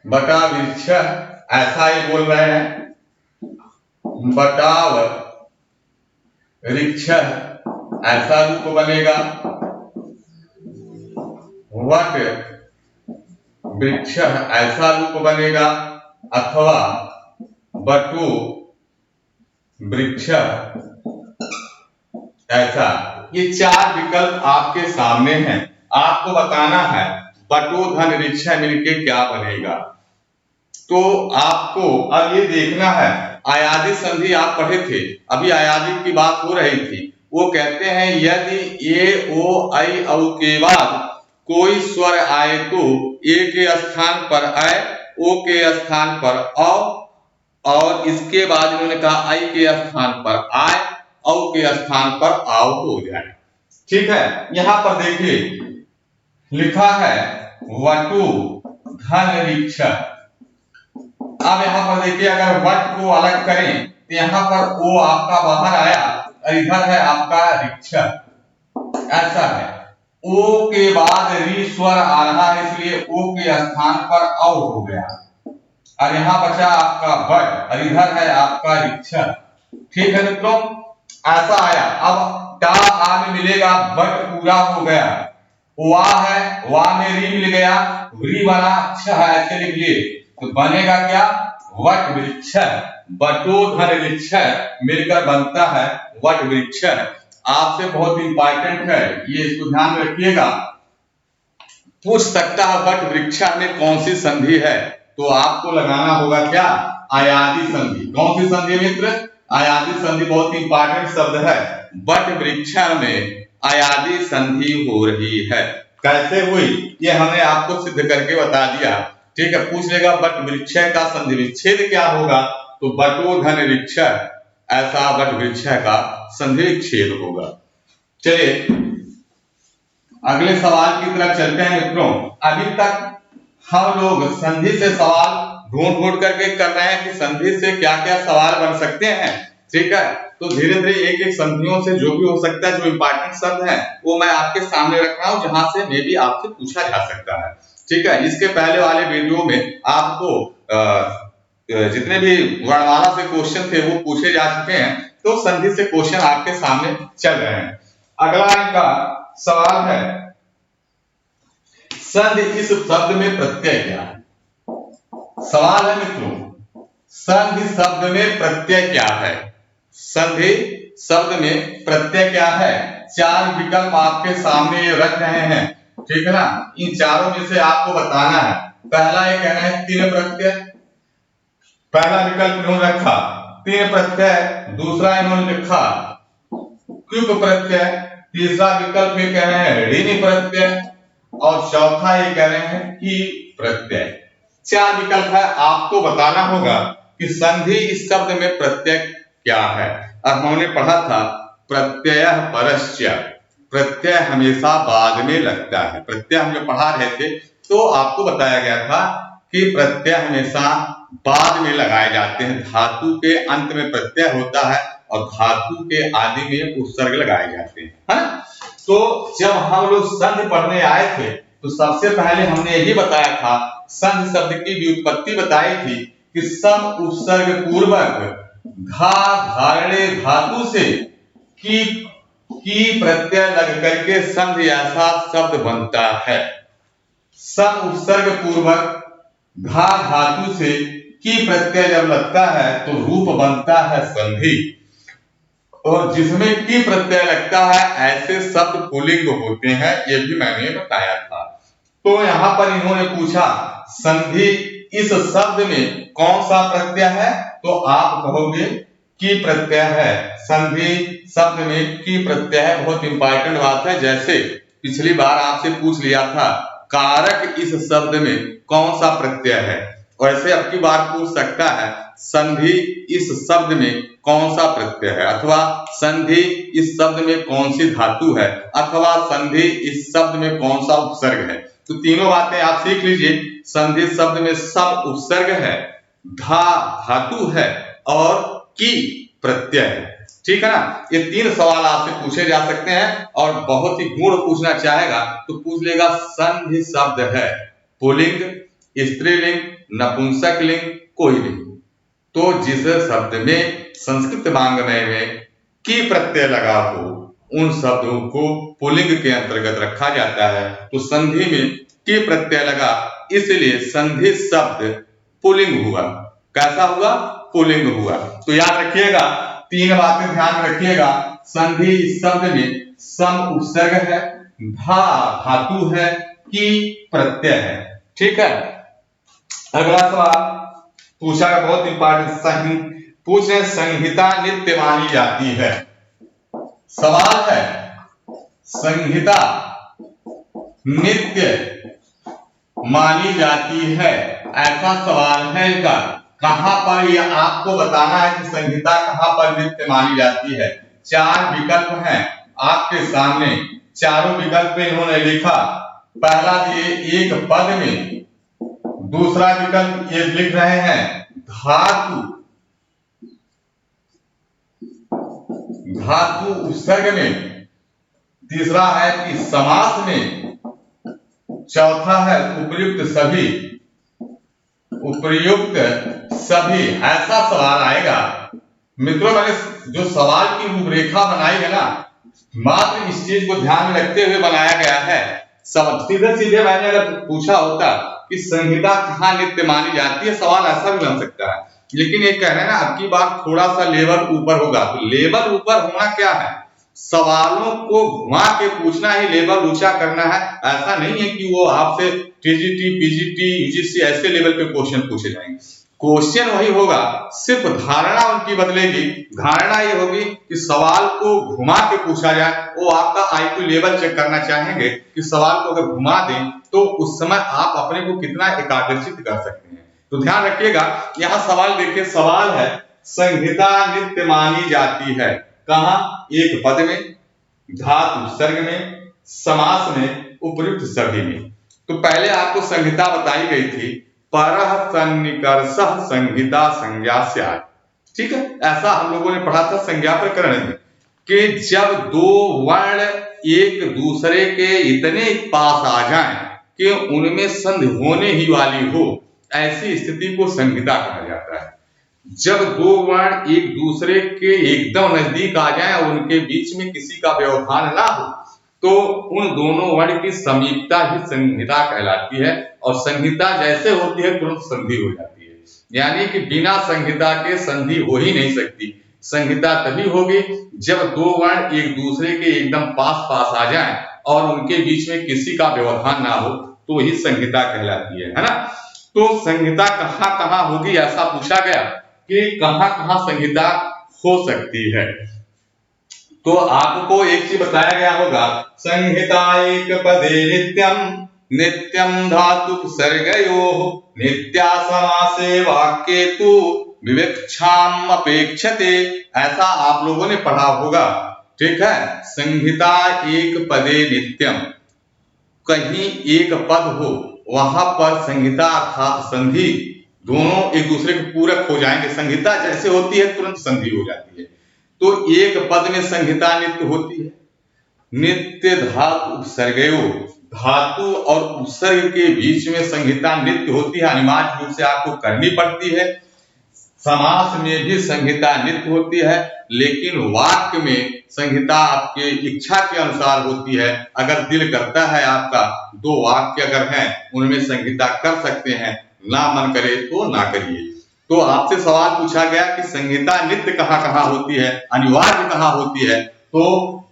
Speaker 1: बटा वृक्ष, ऐसा ही बोल रहे हैं। बटाव वृक्ष ऐसा रूप बनेगा। वट वृक्ष ऐसा रूप बनेगा अथवा बटु वृक्ष ऐसा। ये चार विकल्प आपके सामने हैं, आपको बताना है बटोधन ऋक्ष मिलके क्या बनेगा। तो आपको अब ये देखना है, अयादी संधि आप पढ़े थे, अभी अयादी की बात हो रही थी। वो कहते हैं यदि ए ओ ऐ औ के बाद कोई स्वर आए तो ए के स्थान पर ऐ, ओ के स्थान पर औ और इसके बाद इन्होंने कहा ऐ के स्थान पर आय, औ के स्थान पर आओ हो जाए। ठीक है, यहां पर देखिए लिखा है वटु धन ऋक्ष। अब यहाँ पर देखिए अगर वट को अलग करें तो यहाँ पर ओ आपका बाहर आया और इधर है आपका ऋक्ष, ऐसा है। ओ के बाद री स्वर आ रहा है इसलिए ओ के स्थान पर औ हो गया और यहाँ बचा आपका वट और इधर है आपका ऋक्ष। ठीक है मित्रों, ऐसा आया। अब टा आ में मिलेगा, वट पूरा हो गया। वाह है, वाह में री मिल गया, री बना छ है, ऐसे लिख लिए तो बनेगा क्या, वट वृक्ष। बटोधन वृक्ष मिलकर बनता है वट वृक्ष। आपसे बहुत इंपॉर्टेंट है, ये इसको ध्यान में रखिएगा। पूछ सकता है वट वृक्ष में कौन सी संधि है, तो आपको लगाना होगा क्या, अयादी संधि। कौन सी संधि मित्र, अयादी संधि। बहुत इंपॉर्टेंट शब्द है। वट वृक्ष में अयादी संधि हो रही है। कैसे हुई ये हमने आपको सिद्ध करके बता दिया। ठीक है, पूछ लेगा वट वृक्ष का संधि विच्छेद क्या होगा, तो बटोधन ऋक्ष ऐसा वट वृक्ष का संधि विच्छेद होगा। चलिए अगले सवाल की तरफ चलते हैं मित्रों। अभी तक हम लोग संधि से सवाल ढूंढ ढूंढ करके कर रहे हैं कि संधि से क्या क्या सवाल बन सकते हैं। ठीक है, तो धीरे धीरे एक एक संधियों से जो भी हो सकता है, जो इंपॉर्टेंट शब्द है वो मैं आपके सामने रख रहा हूं, जहां से मे भी आपसे पूछा जा सकता है। ठीक है, इसके पहले वाले वीडियो में आपको जितने भी वर्णमाला से क्वेश्चन थे वो पूछे जा चुके हैं, तो संधि से क्वेश्चन आपके सामने चल रहे हैं। अगला इनका सवाल है संधि इस शब्द में प्रत्यय क्या है। सवाल है मित्रों, संधि शब्द में प्रत्यय क्या है। संधि शब्द में प्रत्यय क्या है। चार विकल्प आपके सामने रख रहे हैं, ठीक है ना। इन चारों में से आपको बताना है। पहला ये कह रहे हैं तीन प्रत्यय, पहला विकल्प इन्होंने रखा तीन प्रत्यय, दूसरा इन्होंने लिखा क्युप प्रत्यय, तीसरा विकल्प ये कह रहे हैं ऋणी प्रत्यय और चौथा ये कह रहे हैं की प्रत्यय। चार विकल्प है, आपको बताना होगा कि संधि इस शब्द में प्रत्यय क्या है। और हमने पढ़ा था प्रत्यय परस्य, प्रत्यय हमेशा बाद में लगता है। प्रत्यय हम जो पढ़ा रहे थे तो आपको बताया गया था कि प्रत्यय हमेशा बाद में लगाए जाते हैं। धातु के अंत में प्रत्यय होता है और धातु के आदि में उपसर्ग लगाए जाते हैं, है ना। तो जब हम लोग संधि पढ़ने आए थे तो सबसे पहले हमने यही बताया था, संधि शब्द की व्युत्पत्ति बताई थी कि सम उपसर्ग पूर्वक धा धारणे धातु से की प्रत्यय लग करके संधि ऐसा शब्द बनता है। सम उपसर्ग पूर्वक धा धातु से की प्रत्यय जब लगता है तो रूप बनता है संधि, और जिसमें की प्रत्यय लगता है ऐसे शब्द पुल्लिंग होते हैं, ये भी मैंने बताया था। तो यहाँ पर इन्होंने पूछा संधि इस शब्द में कौन सा प्रत्यय है, तो आप कहोगे की प्रत्यय है। संधि शब्द में की प्रत्यय है, बहुत इंपॉर्टेंट बात है। जैसे पिछली बार आपसे पूछ लिया था कारक इस शब्द में कौन सा प्रत्यय है, वैसे अब की बार पूछ सकता है संधि इस शब्द में कौन सा प्रत्यय है, अथवा संधि इस शब्द में कौन सी धातु है, अथवा संधि इस शब्द में कौन सा उपसर्ग है। तो तीनों बातें आप सीख लीजिए। संधि शब्द में सब उपसर्ग है, धा धातु है और की प्रत्यय है। ठीक है ना। ये तीन सवाल आपसे पूछे जा सकते हैं, और बहुत ही गुण पूछना चाहेगा तो पूछ लेगा संधि शब्द है पुल्लिंग, स्त्रीलिंग, नपुंसक लिंग, कोई लिंग। तो जिस शब्द में संस्कृत वाङ्मय में की प्रत्यय लगा हो उन शब्दों को पुल्लिंग के अंतर्गत रखा जाता है। तो संधि में की प्रत्यय लगा, इसलिए संधि शब्द पुल्लिंग हुआ। कैसा हुआ? पुल्लिंग हुआ। तो याद रखिएगा, तीन बातें ध्यान रखिएगा। संधि शब्द में सम उपसर्ग है, धा धातु है, की प्रत्यय है। ठीक है। अगला सवाल पूछा है, बहुत इंपॉर्टेंट पूछ रहे, संहिता नित्य मानी जाती है। सवाल है संहिता नित्य मानी जाती है, ऐसा सवाल है इनका। कहां पर यह आपको बताना है कि संहिता कहां पर नित्य मानी जाती है। चार विकल्प हैं आपके सामने, चारों विकल्प में इन्होंने लिखा। पहला दिए एक पद में, दूसरा विकल्प ये लिख रहे हैं धातु धातु उपसर्ग में, तीसरा है कि समास में, चौथा है उपयुक्त सभी, उपयुक्त सभी। ऐसा सवाल आएगा। मित्रों, मैंने जो सवाल की रूपरेखा बनाई है ना, मात्र इस चीज को ध्यान में रखते हुए बनाया गया है। सब सीधे सीधे मैंने अगर पूछा होता कि संहिता कहाँ नित्य मानी जाती है, सवाल ऐसा भी बन सकता है। लेकिन ये कह रहे हैं ना, अब की बात थोड़ा सा लेवल ऊपर होगा। तो लेवल ऊपर होना क्या है, सवालों को घुमा के पूछना ही लेवल ऊंचा करना है। ऐसा नहीं है कि वो आपसे टीजीटी, पीजीटी, यूजीसी ऐसे लेवल पे क्वेश्चन पूछे जाएंगे। क्वेश्चन वही होगा, सिर्फ धारणा उनकी बदलेगी। धारणा ये होगी कि सवाल को घुमा के पूछा जाए। वो आपका आईक्यू लेवल चेक करना चाहेंगे कि सवाल को अगर घुमा दें तो उस समय आप अपने को कितना एकाग्रचित कर सकते हैं। तो ध्यान रखिएगा। यहाँ सवाल देखिए, सवाल है संहिता नित्य मानी जाती है कहां? एक पद में, धातु उपसर्ग में, समास में, उपयुक्त सभी में। तो पहले आपको संहिता बताई गई थी, परः सन्निकर्षः संहिता संज्ञा स्यात्। ठीक है, ऐसा हम लोगों ने पढ़ा था संज्ञा प्रकरण में, कि जब दो वर्ण एक दूसरे के इतने पास आ जाएं कि उनमें संधि होने ही वाली हो, ऐसी स्थिति को संहिता कहा जाता है। जब दो वर्ण एक दूसरे के एकदम नजदीक आ जाएं और उनके बीच में किसी का व्यवधान ना हो, तो उन दोनों वर्ण की समीपता ही संहिता कहलाती है। और संहिता जैसे होती है तुरंत संधि हो जाती है, यानी कि बिना संहिता के संधि हो ही नहीं सकती। संहिता तभी होगी जब दो वर्ण एक दूसरे के एकदम पास पास आ जाएं और उनके बीच में किसी का व्यवधान ना हो, तो ही संहिता कहलाती है ना। तो संहिता कहाँ कहाँ होगी, ऐसा पूछा गया कि कहाँ कहाँ संहिता हो सकती है। तो आपको एक चीज बताया गया होगा, संहिता एक पदे नित्यम, नित्यम धातु उपसर्गयोः, नित्या समासे वाक्ये तु विवक्षाम अपेक्षते। ऐसा आप लोगों ने पढ़ा होगा। ठीक है, संहिता एक पदे नित्यम, कहीं एक पद हो वहां पर संहिता अर्थात संधि दोनों एक दूसरे के पूरक हो जाएंगे। संहिता जैसे होती है तुरंत संधि हो जाती है। तो एक पद में संहिता नित्य होती है। नित्य धातु उपसर्गयो, धातु और उपसर्ग के बीच में संहिता नित्य होती है, अनिवार्य रूप से आपको करनी पड़ती है। समास में भी संहिता नित्य होती है, लेकिन वाक्य में संहिता आपके इच्छा के अनुसार होती है। अगर दिल करता है आपका, दो वाक्य अगर हैं उनमें संहिता कर सकते हैं, ना मन करे तो ना करिए। तो आपसे सवाल पूछा गया कि संहिता नित्य कहाँ कहाँ होती है, अनिवार्य कहाँ होती है। तो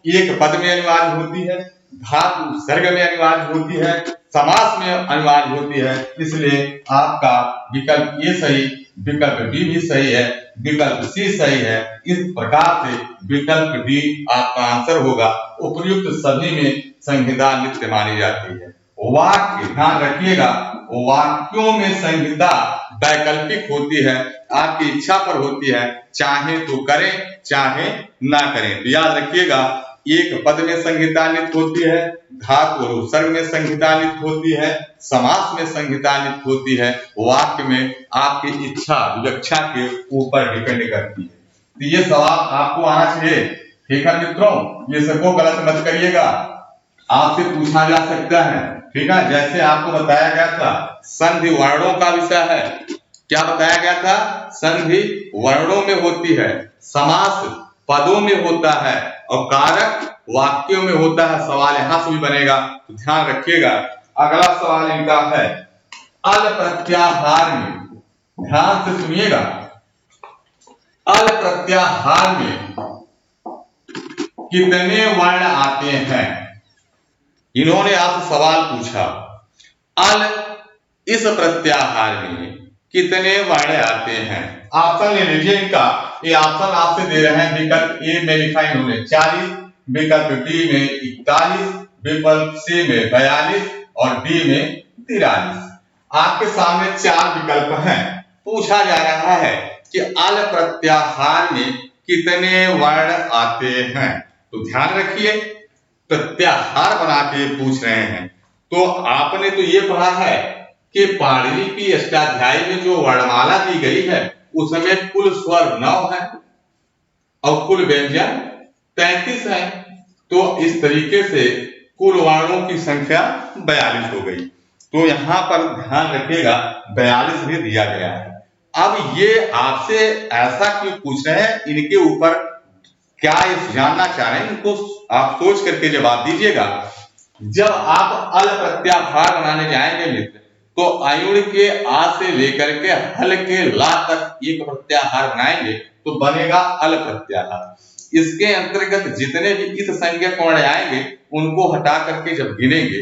Speaker 1: एक पद में अनिवार्य होती है, धातु सर्ग में अनिवार्य होती है, समास में अनिवार्य होती है। इसलिए आपका विकल्प ए सही, विकल्प बी भी सही है, विकल्प सी सही है। इस प्रकार से विकल्प डी आपका आंसर होगा। उपयुक्त सभी में संहिता नित्य मानी जाती है। वाक्य ध्यान रखिएगा, वाक्यों में संहिता वैकल्पिक होती है, आपकी इच्छा पर होती है, चाहे तो करें चाहे ना करें। तो याद रखिएगा, एक पद में संहिता नित्य होती है, धातु और उपसर्ग में संहिता नित्य होती है, समास में संहिता नित्य होती है, वाक्य में आपकी इच्छा विवक्षा के ऊपर डिपेंड करती है। तो ये सवाल आपको आना चाहिए। ठीक है मित्रों, ये सबको गलत मत करिएगा, आपसे पूछा जा सकता है। ठीक है, जैसे आपको बताया गया था संधि वर्णों का विषय है। क्या बताया गया था? संधि वर्णों में होती है, समास पदों में होता है और कारक वाक्यों में होता है। सवाल यहां से भी बनेगा, तो ध्यान रखिएगा। अगला सवाल इनका है अल प्रत्याहार में, ध्यान से सुनिएगा, अल प्रत्याहार में कितने वर्ण आते हैं? इन्होंने आपसे सवाल पूछा, अल इस प्रत्याहार में कितने वर्ण आते हैं? ऑप्शन ले लीजिए इनका। ये ऑप्शन आपसे दे रहे हैं, विकल्प ए में लिखा इन्होंने 40, विकल्प बी में 41, विकल्प सी में 42 और डी में 43। आपके सामने 4 विकल्प हैं। पूछा जा रहा है कि अल प्रत्याहार में कितने वर्ण आते हैं। तो ध्यान रखिए, प्रत्याहार बना के पूछ रहे हैं। तो आपने तो ये पढ़ा है कि पाणिनि की अष्टाध्यायी में जो वर्णमाला दी गई है उसमें कुल स्वर 9 है और कुल व्यंजन 33 है। तो इस तरीके से कुल वर्णों की संख्या 42 हो गई। तो यहाँ पर ध्यान रखिएगा 42 भी दिया गया है। अब ये आपसे ऐसा क्यों पूछ रहे हैं, इनके ऊपर क्या ये जानना चाह रहे हैं, इनको आप सोच करके जवाब दीजिएगा। जब आप अल प्रत्याहार बनाने जाएंगे मित्र, तो अयुण के आ से लेकर के हल के ला तक एक प्रत्याहार बनाएंगे तो बनेगा अल प्रत्याहार। इसके अंतर्गत जितने भी इस संज्ञक वर्ण आएंगे उनको हटा करके जब गिनेंगे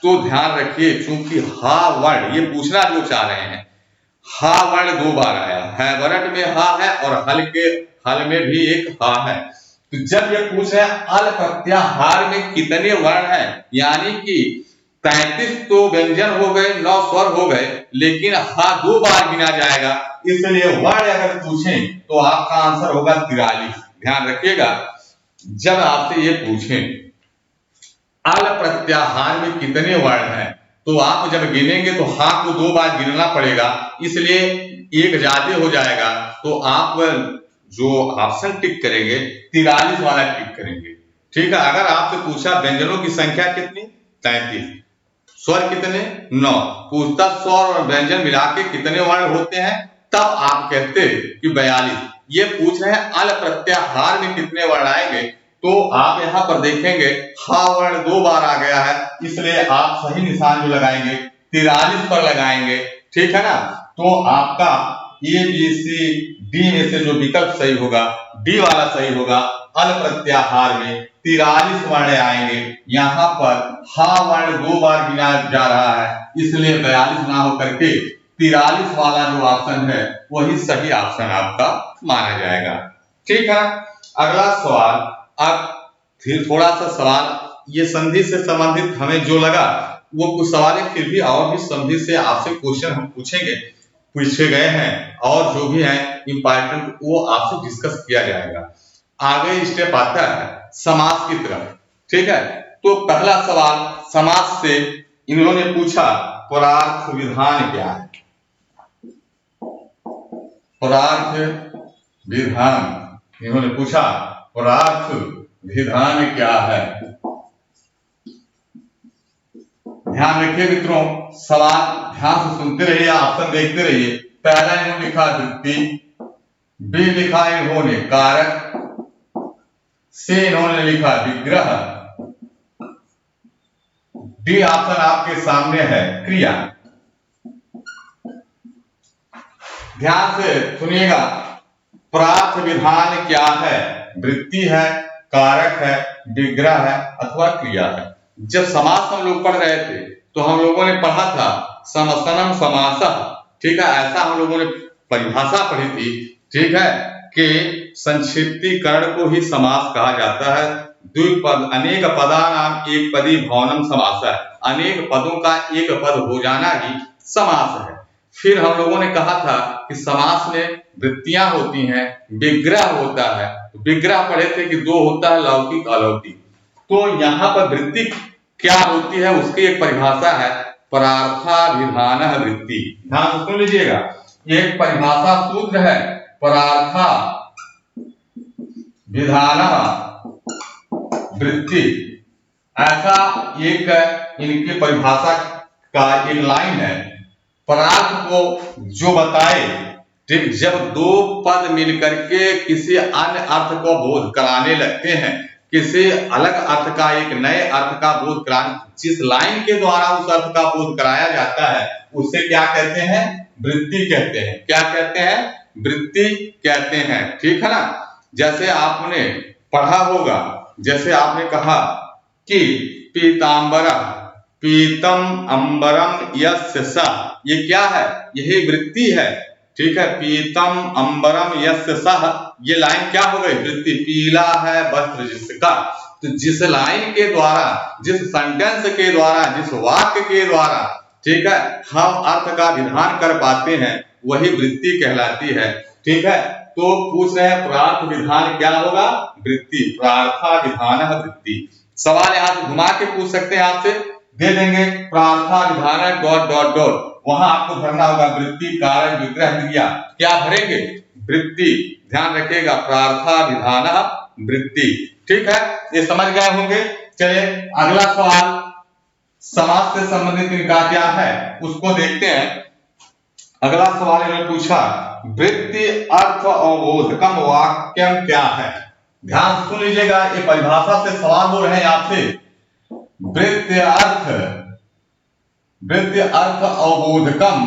Speaker 1: तो ध्यान रखिए, चूंकि हा वर्ण ये पूछना जो चाह रहे हैं, हा वर्ण 2 बार आया है, वरट में हा है और हल के हल में भी एक हा है। तो जब ये पूछ रहे हैं अल प्रत्याहार में कितने वर्ण हैं, यानी कि 33 तो व्यंजन हो गए, 9 स्वर हो गए, लेकिन हा 2 बार गिना जाएगा। इसलिए वर्ण अगर पूछें तो आपका आंसर होगा 43। ध्यान रखिएगा, जब आपसे ये पूछें अल प्रत्याहार में कितने वर्ण हैं, तो आप जब गिनेंगे तो हा को 2 बार गिनना पड़ेगा, इसलिए एक ज्यादा हो जाएगा। तो आप जो ऑप्शन टिक करेंगे 43 वाला टिक करेंगे। ठीक है, अगर आपसे पूछा व्यंजनों की संख्या कितनी, 33, स्वर कितने, 9, पूछता स्वर और व्यंजन मिला के कितने वर्ण होते हैं, तब आप कहते कि 42। ये पूछ रहे हैं अल प्रत्याहार में कितने वर्ण आएंगे, तो आप यहाँ पर देखेंगे हा वर्ण 2 बार आ गया है, इसलिए आप सही निशान जो लगाएंगे 43 पर लगाएंगे। ठीक है ना, तो आपका ए बी सी डी में से जो विकल्प सही होगा, डी वाला सही होगा। अल प्रत्याहार में 43 वर्ण आएंगे। यहाँ पर हा वर्ण 2 बार गिना जा रहा है, इसलिए 42 ना होकर के 43 वाला जो ऑप्शन है वही सही ऑप्शन आपका माना जाएगा। ठीक है, अगला सवाल। अब फिर थोड़ा सा सवाल ये संधि से संबंधित हमें जो लगा वो कुछ सवाल है, फिर भी और भी संधि से आपसे क्वेश्चन हम पूछेंगे, पूछे गए हैं और जो भी है इंपॉर्टेंट वो आपसे डिस्कस किया जाएगा। आगे स्टेप आता है समास की तरफ। ठीक है, तो पहला सवाल समास से इन्होंने पूछा परार्थ विधान क्या है। परार्थ विधान इन्होंने पूछा, परार्थ विधान क्या है। ध्यान रखिए मित्रों, सवाल ध्यान से सुनते रहिए, ऑप्शन देखते रहिए। पहला इन्होंने लिखा वृत्ति, बी लिखा इन्होंने कारक, सी इन्होंने लिखा विग्रह, डी ऑप्शन आपके सामने है क्रिया। ध्यान से सुनिएगा, परार्थ विधान क्या है? वृत्ति है, कारक है, विग्रह है अथवा क्रिया है। जब समास हम लोग पढ़ रहे थे तो हम लोगों ने पढ़ा था समसनम समासः, ठीक है, ऐसा हम लोगों ने परिभाषा पढ़ी थी, ठीक है, कि संक्षिप्तीकरण को ही समास कहा जाता है। द्विपद अनेक पदानाम एक पदी भवनम समासः, अनेक पदों का एक पद हो जाना ही समास है। फिर हम लोगों ने कहा था कि समास में वृत्तियां होती हैं, विग्रह होता है। विग्रह पढ़े थे कि दो होता है, लौकिक अलौकिक। तो यहाँ पर वृत्ति क्या होती है उसकी एक परिभाषा है, परार्थाभिधानः वृत्ति। ध्यान से सुन लीजिएगा, ये एक परिभाषा सूत्र है, परार्थाभिधानः वृत्ति। ऐसा एक इनकी परिभाषा का एक लाइन है, परार्थ को जो बताए, ठीक, जब दो पद मिलकर के किसी अन्य अर्थ को बोध कराने लगते हैं, किसी अलग अर्थ का एक नए अर्थ का बोध कराने, जिस लाइन के द्वारा उस अर्थ का बोध कराया जाता है उसे क्या कहते हैं? वृत्ति कहते हैं। क्या कहते हैं? वृत्ति कहते हैं, ठीक है ना। जैसे आपने पढ़ा होगा, जैसे आपने कहा कि पीतांबरा पीतम अंबरम यस्य सः, ये क्या है? यही वृत्ति है, ठीक है। पीतम अंबरम यस्य सः, ये लाइन क्या हो गई? वृत्ति। पीला है वस्त्र जिसका, तो जिस लाइन के द्वारा, जिस सेंटेंस के द्वारा, जिस वाक्य के द्वारा, ठीक है, हम अर्थ का विधान कर पाते हैं वही वृत्ति कहलाती है, ठीक है। तो पूछ रहे हैं परार्थ विधान क्या होगा? वृत्ति। परार्थाभिधानः वृत्ति। सवाल यहां से घुमा के पूछ सकते हैं, आपसे दे देंगे परार्थाभिधानः डॉट डॉट डॉट, वहां आपको भरना होगा वृत्ति, कारक, विग्रह, क्रिया। क्या भरेंगे? वृत्ति। ध्यान रखिएगा, परार्थाभिधानः वृत्ति, ठीक है। ये समझ गए होंगे। चलिए अगला सवाल समास से संबंधित इनका क्या है उसको देखते हैं। अगला सवाल इन्होंने पूछा, वृत्ति अर्थ अवबोधकम वाक्यम क्या है? ध्यान से सुन लीजिएगा, ये परिभाषा से सवाल हो रहे हैं आपसे। वृत्ति अर्थ अवबोधकम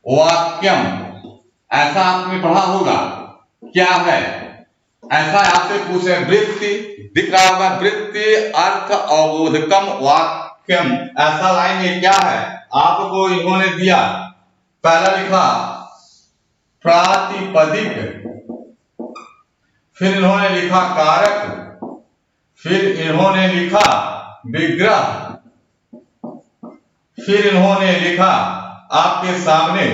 Speaker 1: वाक्यम, ऐसा आपने पढ़ा होगा, क्या है? ऐसा आपसे पूछे, वृत्ति दिख रहा होगा, वृत्ति अर्थ अवबोधकम वाक्यम, ऐसा लाइन ये क्या है? आपको इन्होंने दिया, पहला लिखा प्रातिपदिक, फिर इन्होंने लिखा कारक, फिर इन्होंने लिखा विग्रह, फिर इन्होंने लिखा आपके सामने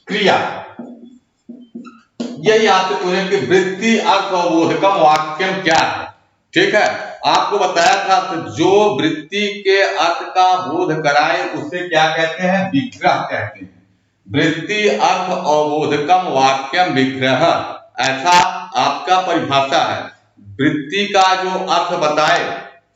Speaker 1: क्रिया। यही आपसे पूछे कि वृत्ति अर्थ अवबोधकम वाक्यम क्या है, ठीक है। आपको बताया था तो जो वृत्ति के अर्थ का बोध कराए उसे क्या कहते हैं? विग्रह कहते हैं। वृत्ति अर्थ अवबोधकम वाक्यम विग्रह, ऐसा आपका परिभाषा है। वृत्ति का जो अर्थ बताए,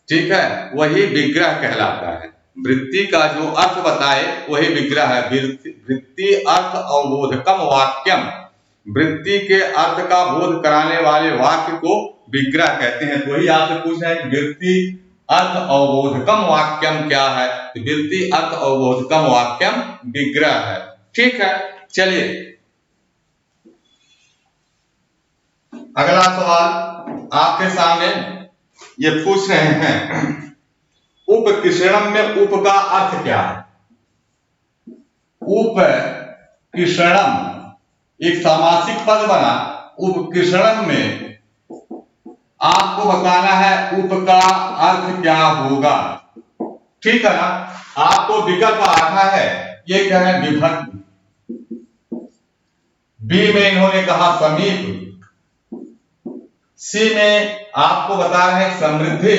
Speaker 1: ठीक है, वही विग्रह कहलाता है। वृत्ति का जो अर्थ बताए वही विग्रह है। वृत्ति अर्थ अवबोधकम वाक्यम, वृत्ति के अर्थ का बोध कराने वाले वाक्य को विग्रह कहते हैं। तो वही आपसे पूछ रहे हैं कि वृत्ति अर्थ अवबोधकम वाक्यम क्या है? तो वृत्ति अर्थ अवबोधकम वाक्यम विग्रह है, ठीक है। चलिए अगला सवाल आपके सामने ये पूछ रहे हैं, उपकृषणम में उप का अर्थ क्या है? उपकृषणम एक सामासिक पद बना, उपकृषणम में आपको बताना है उप का अर्थ क्या होगा, ठीक है ना। आपको विकल्प आना है, ये क्या है? विभक्ति। बी में इन्होंने कहा समीप, सी में आपको बता रहे हैं समृद्धि,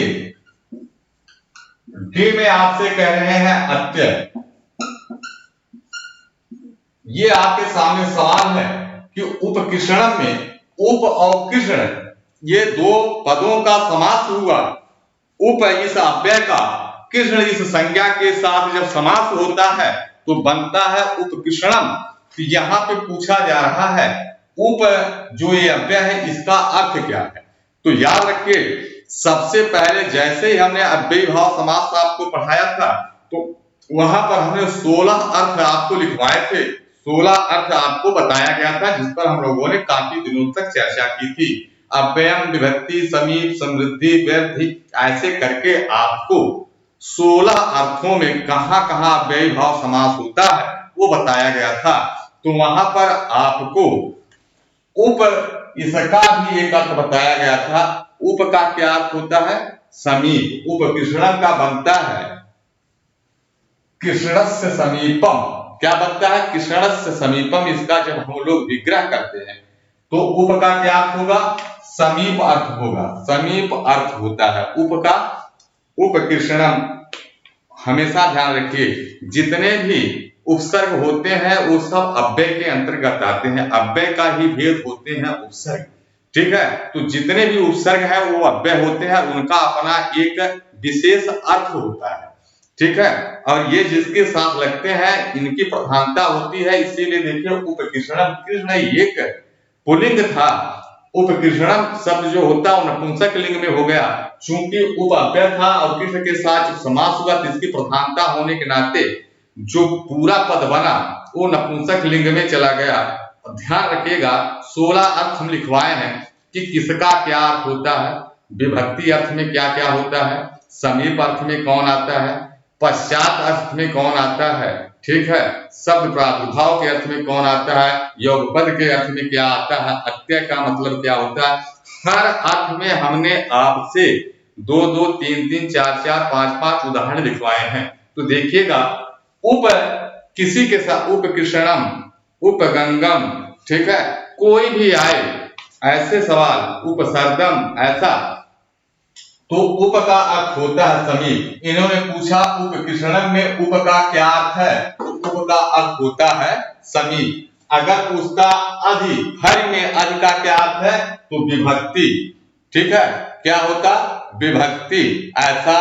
Speaker 1: डी में आपसे कह रहे हैं अत्यय। ये आपके सामने सवाल है कि उपकृषणम में उप और कृष्ण, ये दो पदों का समास हुआ। उप इस अव्यय का, कृष्ण इस संज्ञा के साथ जब समास होता है तो बनता है उपकृषणम। तो यहाँ पे पूछा जा रहा है उप जो ये अव्यय है इसका अर्थ क्या है। तो याद रखिए सबसे पहले जैसे ही हमने अव्ययी भाव समास आपको पढ़ाया था तो वहां पर हमने 16 अर्थ आपको लिखवाए थे, 16 अर्थ आपको बताया गया था जिस पर हम लोगों ने काफी दिनों तक चर्चा की थी। अव्ययम, विभक्ति, समीप, समृद्धि, व्यर्थी ऐसे करके आपको 16 अर्थों में कहां कहां अव्ययी भाव समास होता है वो बताया गया था। तो वहां पर आपको उप इसका भी एक अर्थ बताया गया था। उप का क्या अर्थ होता है? समीप। उपकृषणम का बनता है कृष्णस्य समीपम। क्या बनता है? कृष्णस्य समीपम। इसका जब हम लोग विग्रह करते हैं तो उप का क्या अर्थ होगा? समीप अर्थ होगा। समीप अर्थ होता है उप का। उपकृषणम हमेशा ध्यान रखिए जितने भी उपसर्ग होते हैं वो सब अव्यय के अंतर्गत आते हैं, अव्यय का ही भेद होते हैं उपसर्ग। ठीक है, तो जितने भी उपसर्ग है वो अव्यय होते हैं, उनका अपना एक विशेष अर्थ होता है। ठीक है, और ये जिसके साथ लगते हैं इनकी प्रधानता होती है। इसीलिए देखिए उपकृषणम, कृष्ण एक पुल्लिंग था, उपकृषणम शब्द जो होता है नपुंसक लिंग में हो गया। चूंकि उप अव्यय था और कृष्ण के साथ समास हुआ तो इसकी प्रधानता होने के नाते जो पूरा पद बना वो नपुंसक लिंग में चला गया। ध्यान रखिएगा 16 अर्थ हम लिखवाए हैं कि किसका क्या अर्थ होता है, विभक्ति अर्थ में क्या क्या होता है, समीप अर्थ में कौन आता है, पश्चात अर्थ में कौन आता है, ठीक है, शब्द प्रादुर्भाव के अर्थ में कौन आता है, योगपद के अर्थ में क्या आता है, अत्यय का मतलब क्या होता है। हर अर्थ में हमने आपसे 2-2, 3-3, 4-4, 5-5 उदाहरण लिखवाए हैं। तो देखिएगा उप किसी के साथ उपकृषणम, उपगंगम, ठीक है, कोई भी आए ऐसे सवाल, उपसर्गम ऐसा तो उप का अर्थ होता है समीप। इन्होंने पूछा उपकृषणम में उप का क्या अर्थ है, तो उप का अर्थ होता है समीप। अगर पूछता अधि, हरि में अधि का क्या अर्थ है तो विभक्ति। ठीक है, क्या होता? विभक्ति। ऐसा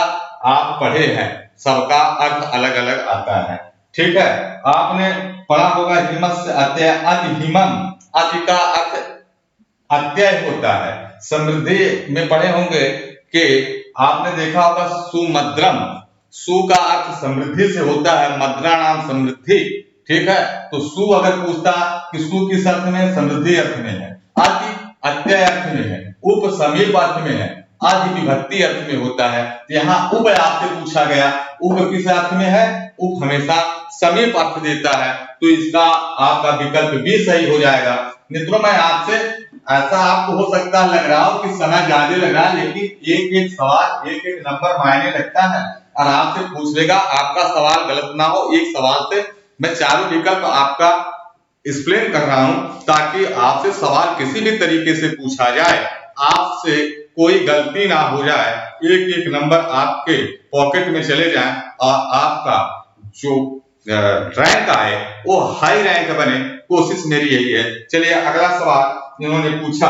Speaker 1: आप पढ़े हैं, सबका अर्थ अलग अलग आता है। ठीक है, आपने पढ़ा होगा हिमस्य अत्यय, अति हिमम, अति का अर्थ अत्यय होता है। समृद्धि में पढ़े होंगे कि आपने देखा होगा सुमद्रम, सु का अर्थ समृद्धि से होता है, मद्रा नाम समृद्धि। ठीक है, तो सु अगर पूछता कि सु किस अर्थ में, समृद्धि अर्थ में है, अति अत्यय अर्थ में है, उप समीप अर्थ में है, आदि विभक्ति अर्थ में होता है। यहाँ उप आपसे पूछा गया, उप किस अर्थ में है? उप हमेशा समीप अर्थ देता है, तो इसका आपका विकल्प भी सही हो जाएगा। मित्रों मैं आपसे ऐसा आपको हो सकता है लग रहा हो कि समय ज्यादा लग रहा है, लेकिन एक एक सवाल एक एक नंबर मायने लगता है और आपसे पूछ लेगा, आपका सवाल गलत ना हो। एक सवाल से मैं चारों विकल्प आपका एक्सप्लेन कर रहा हूं ताकि आपसे सवाल किसी भी तरीके से पूछा जाए आपसे कोई गलती ना हो जाए, एक एक नंबर आपके पॉकेट में चले जाए और आपका जो रैंक आए वो हाई रैंक बने, कोशिश मेरी यही है। चलिए अगला सवाल इन्होंने पूछा,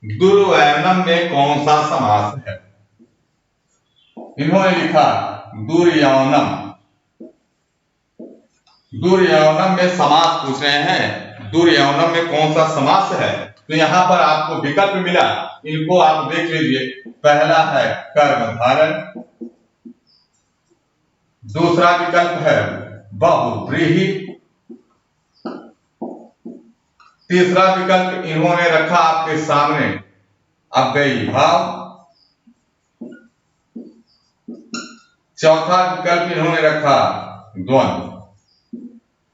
Speaker 1: दुर्यौनम में कौन सा समास है? इन्होंने लिखा दुर्यौनम। दुर्यौनम में समास पूछ रहे हैं, दुर्यौनम में कौन सा समास है? तो यहाँ पर आपको विकल्प मिला, इनको आप देख लीजिए। पहला है कर्मधारय, दूसरा विकल्प है बहुव्रीहि, तीसरा विकल्प इन्होंने रखा आपके सामने अव्ययी भाव, चौथा विकल्प इन्होंने रखा द्वंद्व।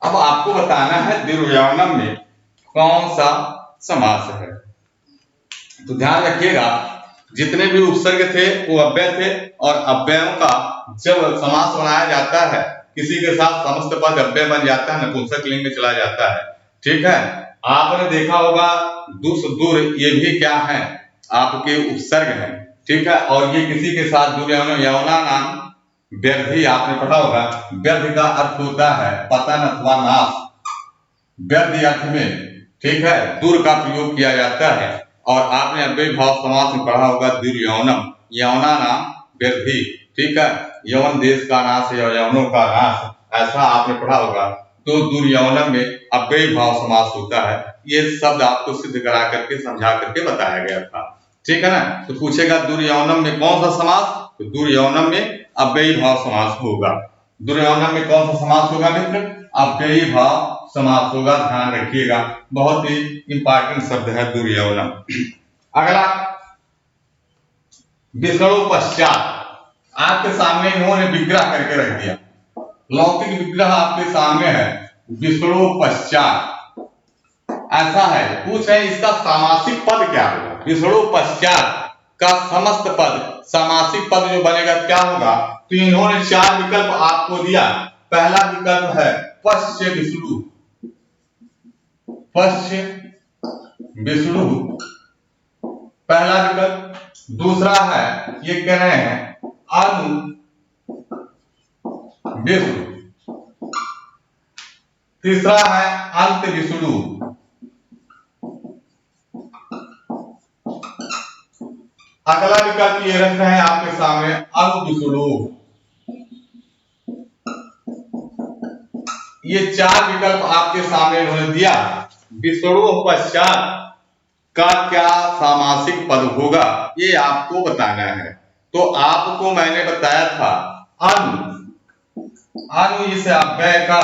Speaker 1: अब आपको बताना है दुर्यौनम में कौन सा समास है। तो ध्यान रखिएगा जितने भी उपसर्ग थे वो अव्यय थे और अव्ययों का जब समास बनाया जाता है किसी के साथ समस्त पद अव्यय बन जाता है, नपुंसक लिंग में चला जाता है। ठीक है, आपने देखा होगा दुस दूर, ये भी क्या है? आपके उपसर्ग है। ठीक है, और ये किसी के साथ दुर्यौन, यौना नाम व्यर्थी आपने पढ़ा होगा। व्यर्थ का अर्थ होता है पतन अथवा नाश, व्यर्थ अर्थ में ठीक है दूर का प्रयोग किया जाता है। और आपने अव्ययी भाव समास में पढ़ा होगा दुर्यौनम, यौना नाम व्यर्थी। ठीक है, यौन देश का नाश या यौनों का नाश, ऐसा आपने पढ़ा होगा। तो दुर्यौनम में अव्ययी भाव समास होता है। ये शब्द आपको सिद्ध करा करके समझा करके बताया गया था, ठीक है ना। तो पूछेगा दुर्यौनम में कौन सा समास, तो दुर्यौनम में अव्ययी भाव समास होगा। दुर्यौनम में कौन सा समास होगा मित्र, अव्ययी भाव समास होगा, ध्यान रखिएगा, बहुत ही इंपॉर्टेंट शब्द है दुर्यौनम। अगला विसर्ग पश्चात, आपके सामने इन्होंने विग्रह करके रख दिया, लौकिक विग्रह आपके सामने है, विसर्ग पश्चात ऐसा है, पूछ रहे इसका सामासिक पद क्या होगा। विसर्ग पश्चात का समस्त पद सामासिक पद जो बनेगा क्या होगा, तो इन्होंने 4 विकल्प आपको दिया। पहला विकल्प है पश्च विसर्ग, पश्च विसर्ग पहला विकल्प। दूसरा है ये कह रहे हैं अनु विसर्ग, तीसरा है अंत विसर्ग, अगला विकल्प ये रख रहे हैं आपके सामने अनुविसर्ग। ये 4 विकल्प आपके सामने इन्होंने दिया। विसर्ग पश्चात का क्या सामासिक पद होगा ये आपको बताना है। तो आपको मैंने बताया था अनु इस अव्यय का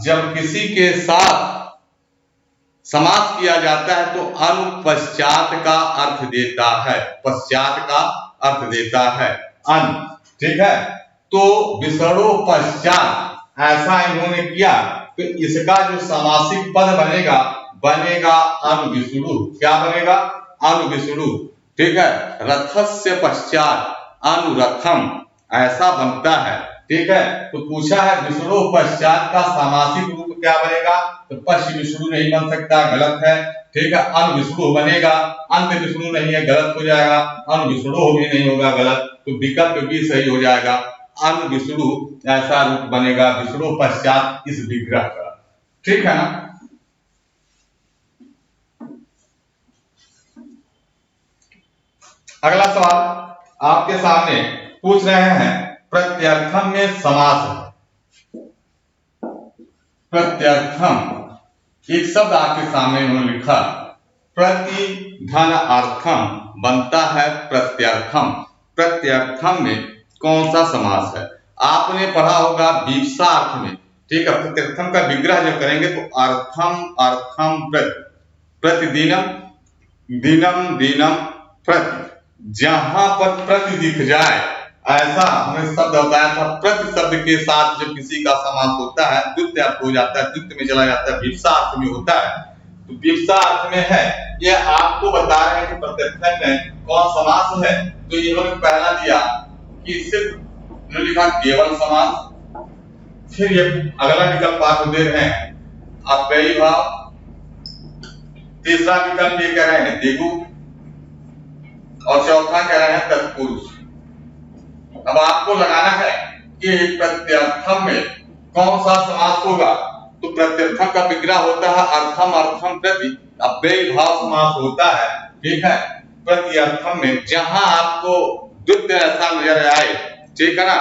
Speaker 1: जब किसी के साथ समास किया जाता है तो अनु पश्चात का अर्थ देता है, पश्चात का अर्थ देता है अनु, ठीक है। तो विसर्ग पश्चात ऐसा इन्होंने किया, तो इसका जो समासिक पद बनेगा बनेगा अनुविसर्ग। क्या बनेगा, अनुविसर्ग, ठीक है। रथस्य पश्चात अनुरथम ऐसा बनता है, ठीक है। तो पूछा है विसर्ग पश्चात का सामासिक रूप क्या बनेगा, तो पश्च विसर्ग नहीं बन सकता, गलत है, ठीक है। अनुविसर्ग बनेगा, अंत विसर्ग नहीं है, गलत हो जाएगा। अनुविसर्ग भी नहीं होगा, गलत। तो विकल्प भी सही हो जाएगा, अनुविसर्ग ऐसा रूप बनेगा विसर्ग पश्चात इस विग्रह का, ठीक है ना। अगला सवाल आपके सामने पूछ रहे हैं प्रत्यर्थम में समास है। प्रत्यर्थम एक शब्द आपके सामने इन्होंने लिखा, प्रति धन अर्थम बनता है प्रत्यर्थम। प्रत्यर्थम में कौन सा समास है, आपने पढ़ा होगा विवक्षा अर्थ में, ठीक है। प्रत्यर्थम का विग्रह जब करेंगे तो अर्थम अर्थम प्रति, प्रतिदिनम दिनम दिनम प्रति, जहां पर प्रति दिख जाए ऐसा हमें शब्द बताया था। प्रति शब्द के साथ जब किसी का समास होता है द्वितीय अर्थ हो जाता है, द्वितीय में चला जाता है, विवक्षा अर्थ में होता है। तो विवक्षा अर्थ में है, ये आपको बता रहे हैं कि प्रत्यर्थम में कौन समास है। तो इन्होंने पहला दिया कि सिर्फ लिखा केवल समास, फिर ये अगला विकल्प आपको दे रहे हैं अव्ययी भाव, तीसरा विकल्प ये कह रहे हैं द्विगु, और चौथा कह रहे हैं तत्पुरुष। अब आपको लगाना है कि प्रत्यर्थम में कौन सा समास होगा। तो प्रत्यर्थम का विग्रह होता है अर्थम अर्थम प्रति, अव्ययी भाव समास होता है, ठीक है। प्रत्यर्थम में जहां आपको द्वितीय ऐसा नजर आए, ठीक है ना,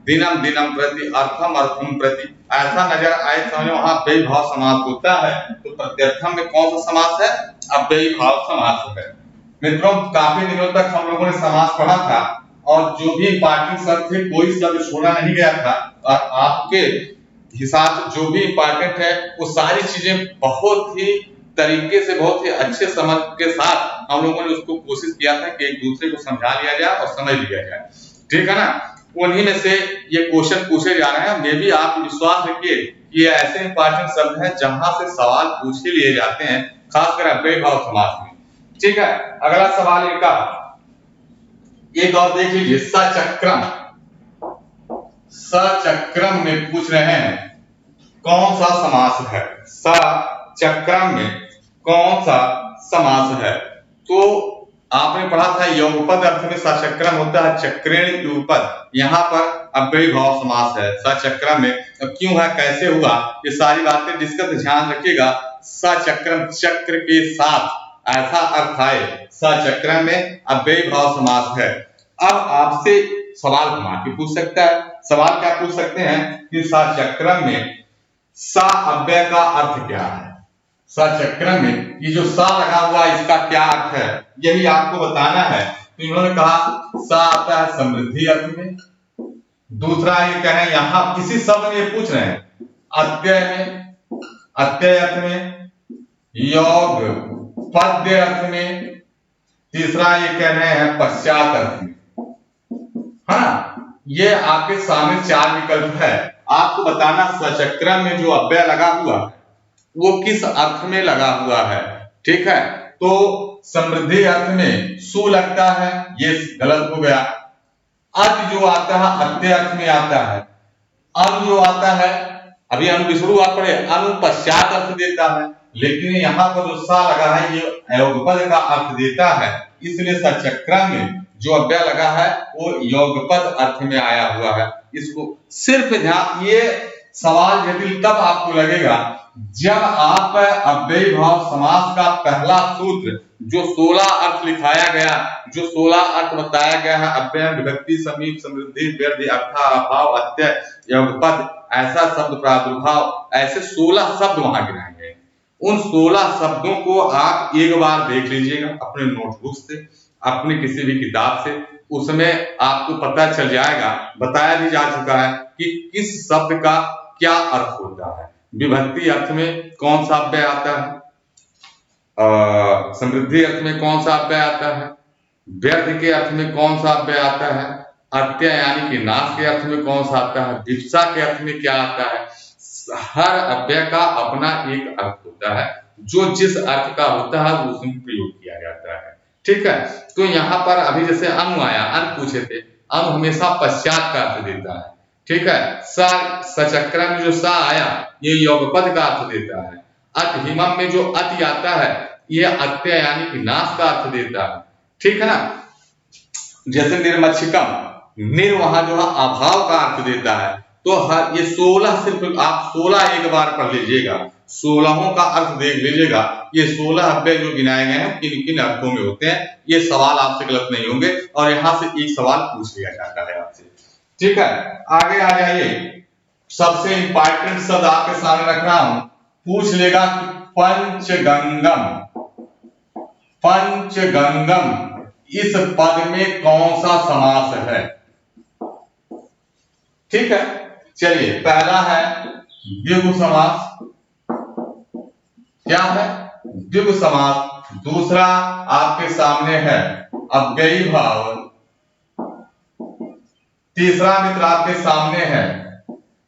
Speaker 1: दिनम दिनम प्रति अर्थम अर्थम प्रति ऐसा नजर आए समझो वहां अव्ययी भाव समास होता है। तो प्रत्यर्थम में कौन सा समास है, अव्ययी भाव समास है। मित्रों काफी दिनों तक हम लोगों ने समास पढ़ा था और जो भी इंपॉर्टेंट शब्द थे कोई शब्द छोड़ा नहीं गया था, और आपके हिसाब से जो भी इंपॉर्टेंट है वो सारी चीजें बहुत ही तरीके से बहुत ही अच्छे समझ के साथ हम लोगों ने उसको कोशिश किया था कि एक दूसरे को समझा लिया जाए और समझ लिया जाए, ठीक है ना। उन्हीं में से ये क्वेश्चन पूछे जा रहे हैं। मे भी आप विश्वास रखिए कि ये ऐसे इंपॉर्टेंट शब्द हैं जहां से सवाल पूछ ही लिए जाते हैं, खासकर अव्ययी भाव समास में, ठीक है। अगला सवाल इनका एक और देख लीजिए, सचक्रम। सचक्रम में पूछ रहे हैं कौन सा समास है, सचक्रम में कौन सा समास है। तो आपने पढ़ा था युगपद अर्थ में सचक्रम होता है, चक्रेण युगपद, यहाँ पर अव्ययी भाव समास है सचक्रम में। क्यों है, कैसे हुआ, ये सारी बातें जिसका ध्यान रखिएगा। सचक्रम चक्र के साथ ऐसा अर्थ आए, सचक्रम में अव्ययी भाव समास है। अब आपसे सवाल घुमा के पूछ सकता है। सवाल क्या पूछ सकते हैं कि सचक्रम में सा अव्यय का अर्थ क्या है। सचक्रम में ये जो सा लगा हुआ है इसका क्या अर्थ है, यही आपको बताना है। तो इन्होंने कहा सा आता है समृद्धि अर्थ में। दूसरा ये कहें यहां इसी शब्द में ये पूछ रहे हैं अत्यय में, अत्यय अर्थ में, योग पद्य अर्थ में। तीसरा ये कह रहे हैं पश्चात अर्थ में, है ना। ये आपके सामने 4 विकल्प है। आपको बताना सचक्रम में जो अव्यय लगा हुआ है वो किस अर्थ में लगा हुआ है। ठीक है, तो समृद्धि अर्थ में सु लगता है, ये गलत हो गया। अत जो आता है अत्यय अर्थ में आता है। अनु जो आता है, अभी अनु विष्णु आप पढ़े, अनु पश्चात अर्थ देता है, लेकिन यहाँ पर जो सा लगा है ये योगपद का अर्थ देता है, इसलिए सचक्रम में जो अव्यय लगा है वो योगपद अर्थ में आया हुआ है। इसको सिर्फ ध्यान, ये सवाल जटिल तब आपको लगेगा जब आप अव्ययी भाव समास का पहला सूत्र जो 16 अर्थ लिखाया गया, जो 16 अर्थ बताया गया है, अव्यय, विभक्ति, समीप, समृद्धि, व्यर्थ, अर्था, अभाव, अत्यय, योगपद, ऐसा शब्द, प्रादुर्भाव, ऐसे 16 शब्द वहां गिनाए गए। उन 16 शब्दों को आप एक बार देख लीजिएगा अपने नोटबुक से, अपने किसी भी किताब से, उसमें आपको पता चल जाएगा, बताया भी जा चुका है कि किस शब्द का क्या अर्थ होता है। विभक्ति अर्थ में कौन सा अव्यय आता है, समृद्धि अर्थ में कौन सा अव्यय आता है, व्यर्थ के अर्थ में कौन सा अव्यय आता है, अत्यय यानी कि नाश के अर्थ में कौन सा आता है, विप्सा के अर्थ में क्या आता है। हर अव्यय का अपना एक अर्थ होता है, जो जिस अर्थ का होता है वो उसमें प्रयोग किया जाता है। ठीक है, तो यहाँ पर अभी जैसे अनु आया, अनु पूछे थे, अनु हमेशा पश्चात का अर्थ देता है। ठीक है, सचक्रम में जो सा आया ये योगपद का अर्थ देता है। अत हिमम में जो अति आता है ये अत्यय यानी कि नाश का अर्थ देता है। ठीक है ना। जैसे निर्मक्षिकम, निर वहां जो है अभाव का अर्थ देता है। तो हर ये 16 सिर्फ आप 16 एक बार पढ़ लीजिएगा, 16 का अर्थ देख लीजिएगा। ये 16 अव्यय जो गिनाए गए हैं किन किन अर्थों में होते हैं, ये सवाल आपसे गलत नहीं होंगे और यहाँ से एक सवाल पूछ लिया जाता है आपसे। ठीक है, आगे आ जाइए। सबसे इंपॉर्टेंट शब्द आपके सामने रख रहा हूं, पूछ लेगा कि पंचगंगम, पंचगंगम इस पद में कौन सा समास है। ठीक है, चलिए पहला है द्विगु समास, क्या है द्विगु समास। दूसरा आपके सामने है अव्ययी भाव। तीसरा मित्र आपके सामने है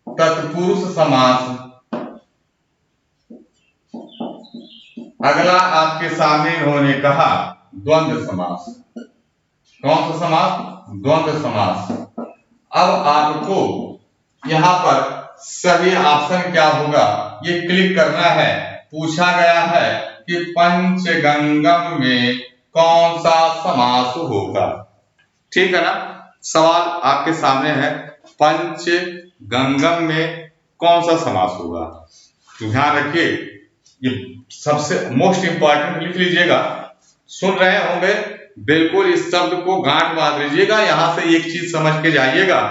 Speaker 1: तत्पुरुष समास। अगला आपके सामने इन्होंने कहा द्वंद्व समास। कौन सा समास, द्वंद्व समास। अब आपको यहां पर सही ऑप्शन क्या होगा ये क्लिक करना है। पूछा गया है कि पंचगंगम में कौन सा समास होगा। ठीक है ना, सवाल आपके सामने है पंचगंगम में कौन सा समास होगा। तो ध्यान रखिए, ये सबसे मोस्ट इंपॉर्टेंट लिख लीजिएगा। सुन रहे होंगे, बिल्कुल इस शब्द को गांठ बांध लीजिएगा, यहां से एक चीज समझ के जाइएगा।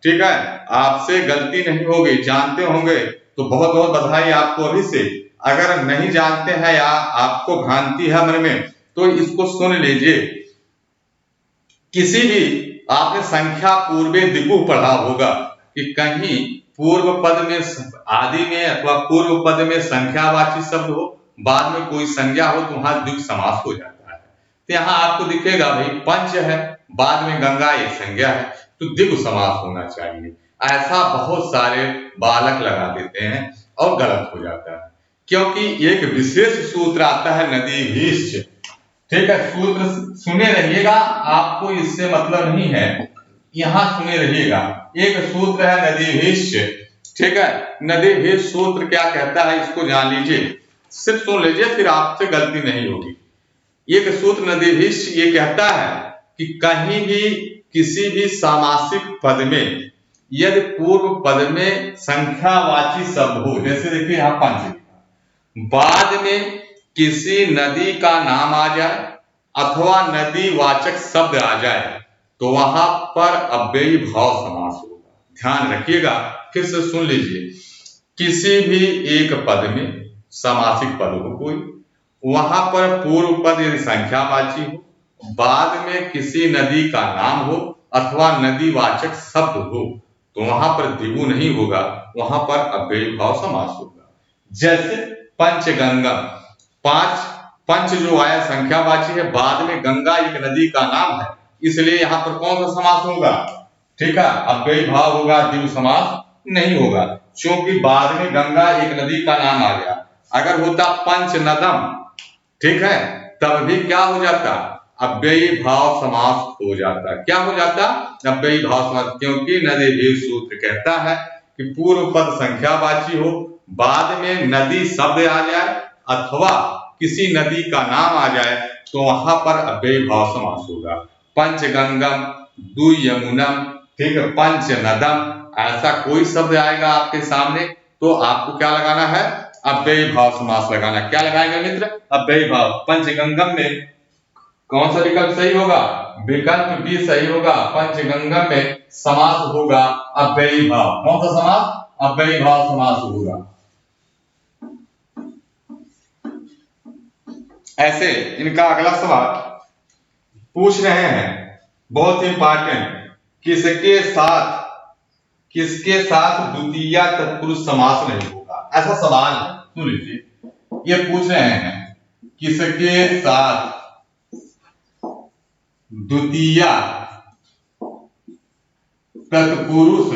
Speaker 1: ठीक है, आपसे गलती नहीं होगी, जानते होंगे तो बहुत बहुत बधाई आपको अभी से। अगर नहीं जानते हैं या आपको भ्रांति है मन में तो इसको सुन लीजिए। किसी भी आपने संख्या पूर्वे दिगु पढ़ा होगा कि कहीं पूर्व पद में आदि में अथवा पूर्व पद में संख्यावाची शब्द हो, बाद में कोई संज्ञा हो तो वहां द्विगु समास हो जाता है। तो यहाँ आपको दिखेगा भाई पंच है, बाद में गंगा एक संज्ञा है, तो द्विगु समास होना चाहिए। ऐसा बहुत सारे बालक लगा देते हैं और गलत हो जाता है, क्योंकि एक विशेष सूत्र आता है नदीभीष्ट। ठीक है, सूत्र सुने रहिएगा, आपको इससे मतलब नहीं है, यहां सुने रहिएगा। एक सूत्र है नदीभीष्ट। ठीक है, नदीभीष्ट सूत्र क्या कहता है इसको जान लीजिए, सिर्फ सुन लीजिए, फिर आपसे गलती नहीं होगी। एक सूत्र नदीभीष्ट ये कहता है कि कहीं भी किसी भी सामासिक पद में यदि पूर्व पद में संख्यावाची शब्द हो, जैसे देखिए यहाँ पंच, बाद में किसी नदी का नाम आ जाए अथवा नदी वाचक शब्द आ जाए तो वहां पर अव्ययी भाव समास होगा। ध्यान रखिएगा, फिर से सुन लीजिए। किसी भी एक पद में समासिक पद हो कोई, वहां पर पूर्व पद यदि संख्यावाची हो, बाद में किसी नदी का नाम हो अथवा नदीवाचक शब्द हो, तो वहां पर द्विगु नहीं होगा, वहां पर अव्ययी भाव समास होगा। जैसे पंचगंगम, पांच, पंच जो आया संख्यावाची है, बाद में गंगा एक नदी का नाम है, इसलिए यहाँ पर कौन सा समास होगा? ठीक है, अव्ययी भाव होगा, द्विगु समास नहीं होगा, क्योंकि बाद में गंगा एक नदी का नाम आ गया। अगर होता पंचनदम, ठीक है, तब भी क्या हो जाता? अव्ययी भाव समास हो जाता। क्या हो जाता? अव्ययी भाव समास, क्योंकि नदी भी सूत्र कहता है कि पूर्व पद संख्यावाची हो, बाद में नदी शब्द आ जाए अथवा किसी नदी का नाम आ जाए, तो वहां पर अव्ययी भाव समास होगा। पंचगंगम, दुयमुनम, ठीक है, पंचनदम, ऐसा कोई शब्द आएगा आपके सामने तो आपको क्या लगाना है? अव्ययी भाव समास लगाना। क्या लगाएंगे मित्र? अव्ययी भाव। पंचगंगम में कौन सा विकल्प सही होगा? विकल्प बी सही होगा। पंचगंगम में समास होगा अव्ययी भाव। कौन सा समास? अव्ययी भाव समास होगा। ऐसे इनका अगला सवाल पूछ रहे हैं, बहुत इंपॉर्टेंट, किसके साथ द्वितीया तत्पुरुष समास नहीं होगा? ऐसा सवाल है, सुन लीजिए। ये पूछ रहे हैं किसके साथ द्वितीया तत्पुरुष,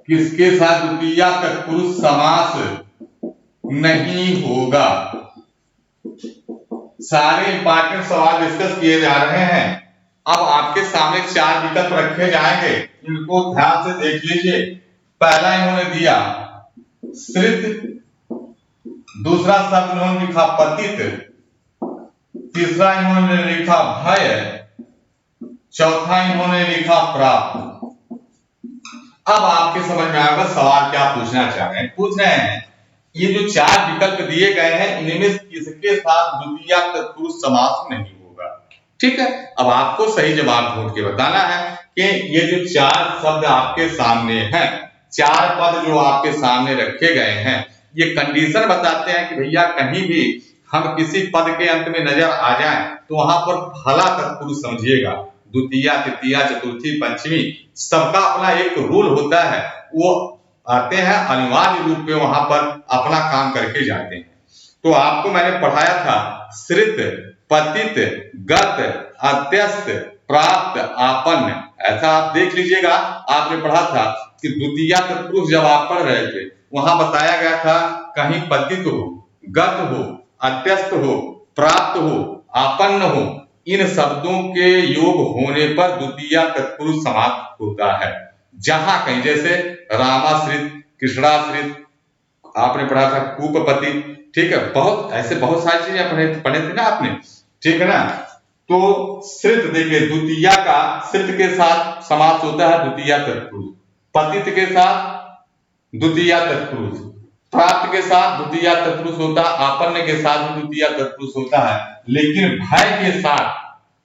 Speaker 1: किसके साथ द्वितीया तत्पुरुष समास नहीं होगा। सारे इंपॉर्टेंट सवाल डिस्कस किए जा रहे हैं। अब आपके सामने चार विकल्प रखे जाएंगे, इनको ध्यान से देख लीजिए। पहला इन्होंने दिया श्रित, दूसरा शब्द इन्होंने लिखा पतित, तीसरा इन्होंने लिखा भय, चौथा इन्होंने लिखा प्राप्त। अब आपके समझ में आएगा सवाल क्या पूछना चाह रहे हैं। पूछ रहे हैं ये जो चार विकल्प दिए गए हैं, इनमें किसके साथ द्वितीया तत्पुरुष समास नहीं होगा। ठीक है, अब आपको सही जवाब ढूंढ के बताना है कि ये जो चार शब्द आपके सामने हैं, चार पद जो आपके सामने रखे गए हैं, ये कंडीशन बताते हैं कि भैया कहीं भी हम किसी पद के अंत में नजर आ जाए तो वहां पर फला तत्पुरुष समझिएगा। द्वितीया, तृतीया, चतुर्थी, पंचमी, सबका अपना एक रूल होता है, वो आते हैं अनिवार्य रूप में वहां पर अपना काम करके जाते हैं। तो आपको मैंने पढ़ाया था श्रित, पतित, गत, अत्यस्त, प्राप्त, आपन्न। ऐसा आप देख लीजिएगा, आपने पढ़ा था कि द्वितीया तत्पुरुष जब आप पढ़ रहे थे वहां बताया गया था कहीं पतित हो, गत हो, अत्यस्त हो, प्राप्त हो, आपन्न हो, इन शब्दों के योग होने पर द्वितीया तत्पुरुष समास होता है। जहां कहीं जैसे रामाश्रित, कृष्णाश्रित, आपने पढ़ा था कूपपति, ठीक है, बहुत ऐसे बहुत सारी चीजें पढ़े थे ना आपने, ठीक है ना। तो श्रित देखिए, द्वितीया का श्रित के साथ समास होता है द्वितीया तत्पुरुष, पतित के साथ द्वितीया तत्पुरुष, प्राप्त के साथ द्वितीया तत्पुरुष होता है, आपन्न के साथ द्वितीया तत्पुरुष होता है। लेकिन भय के साथ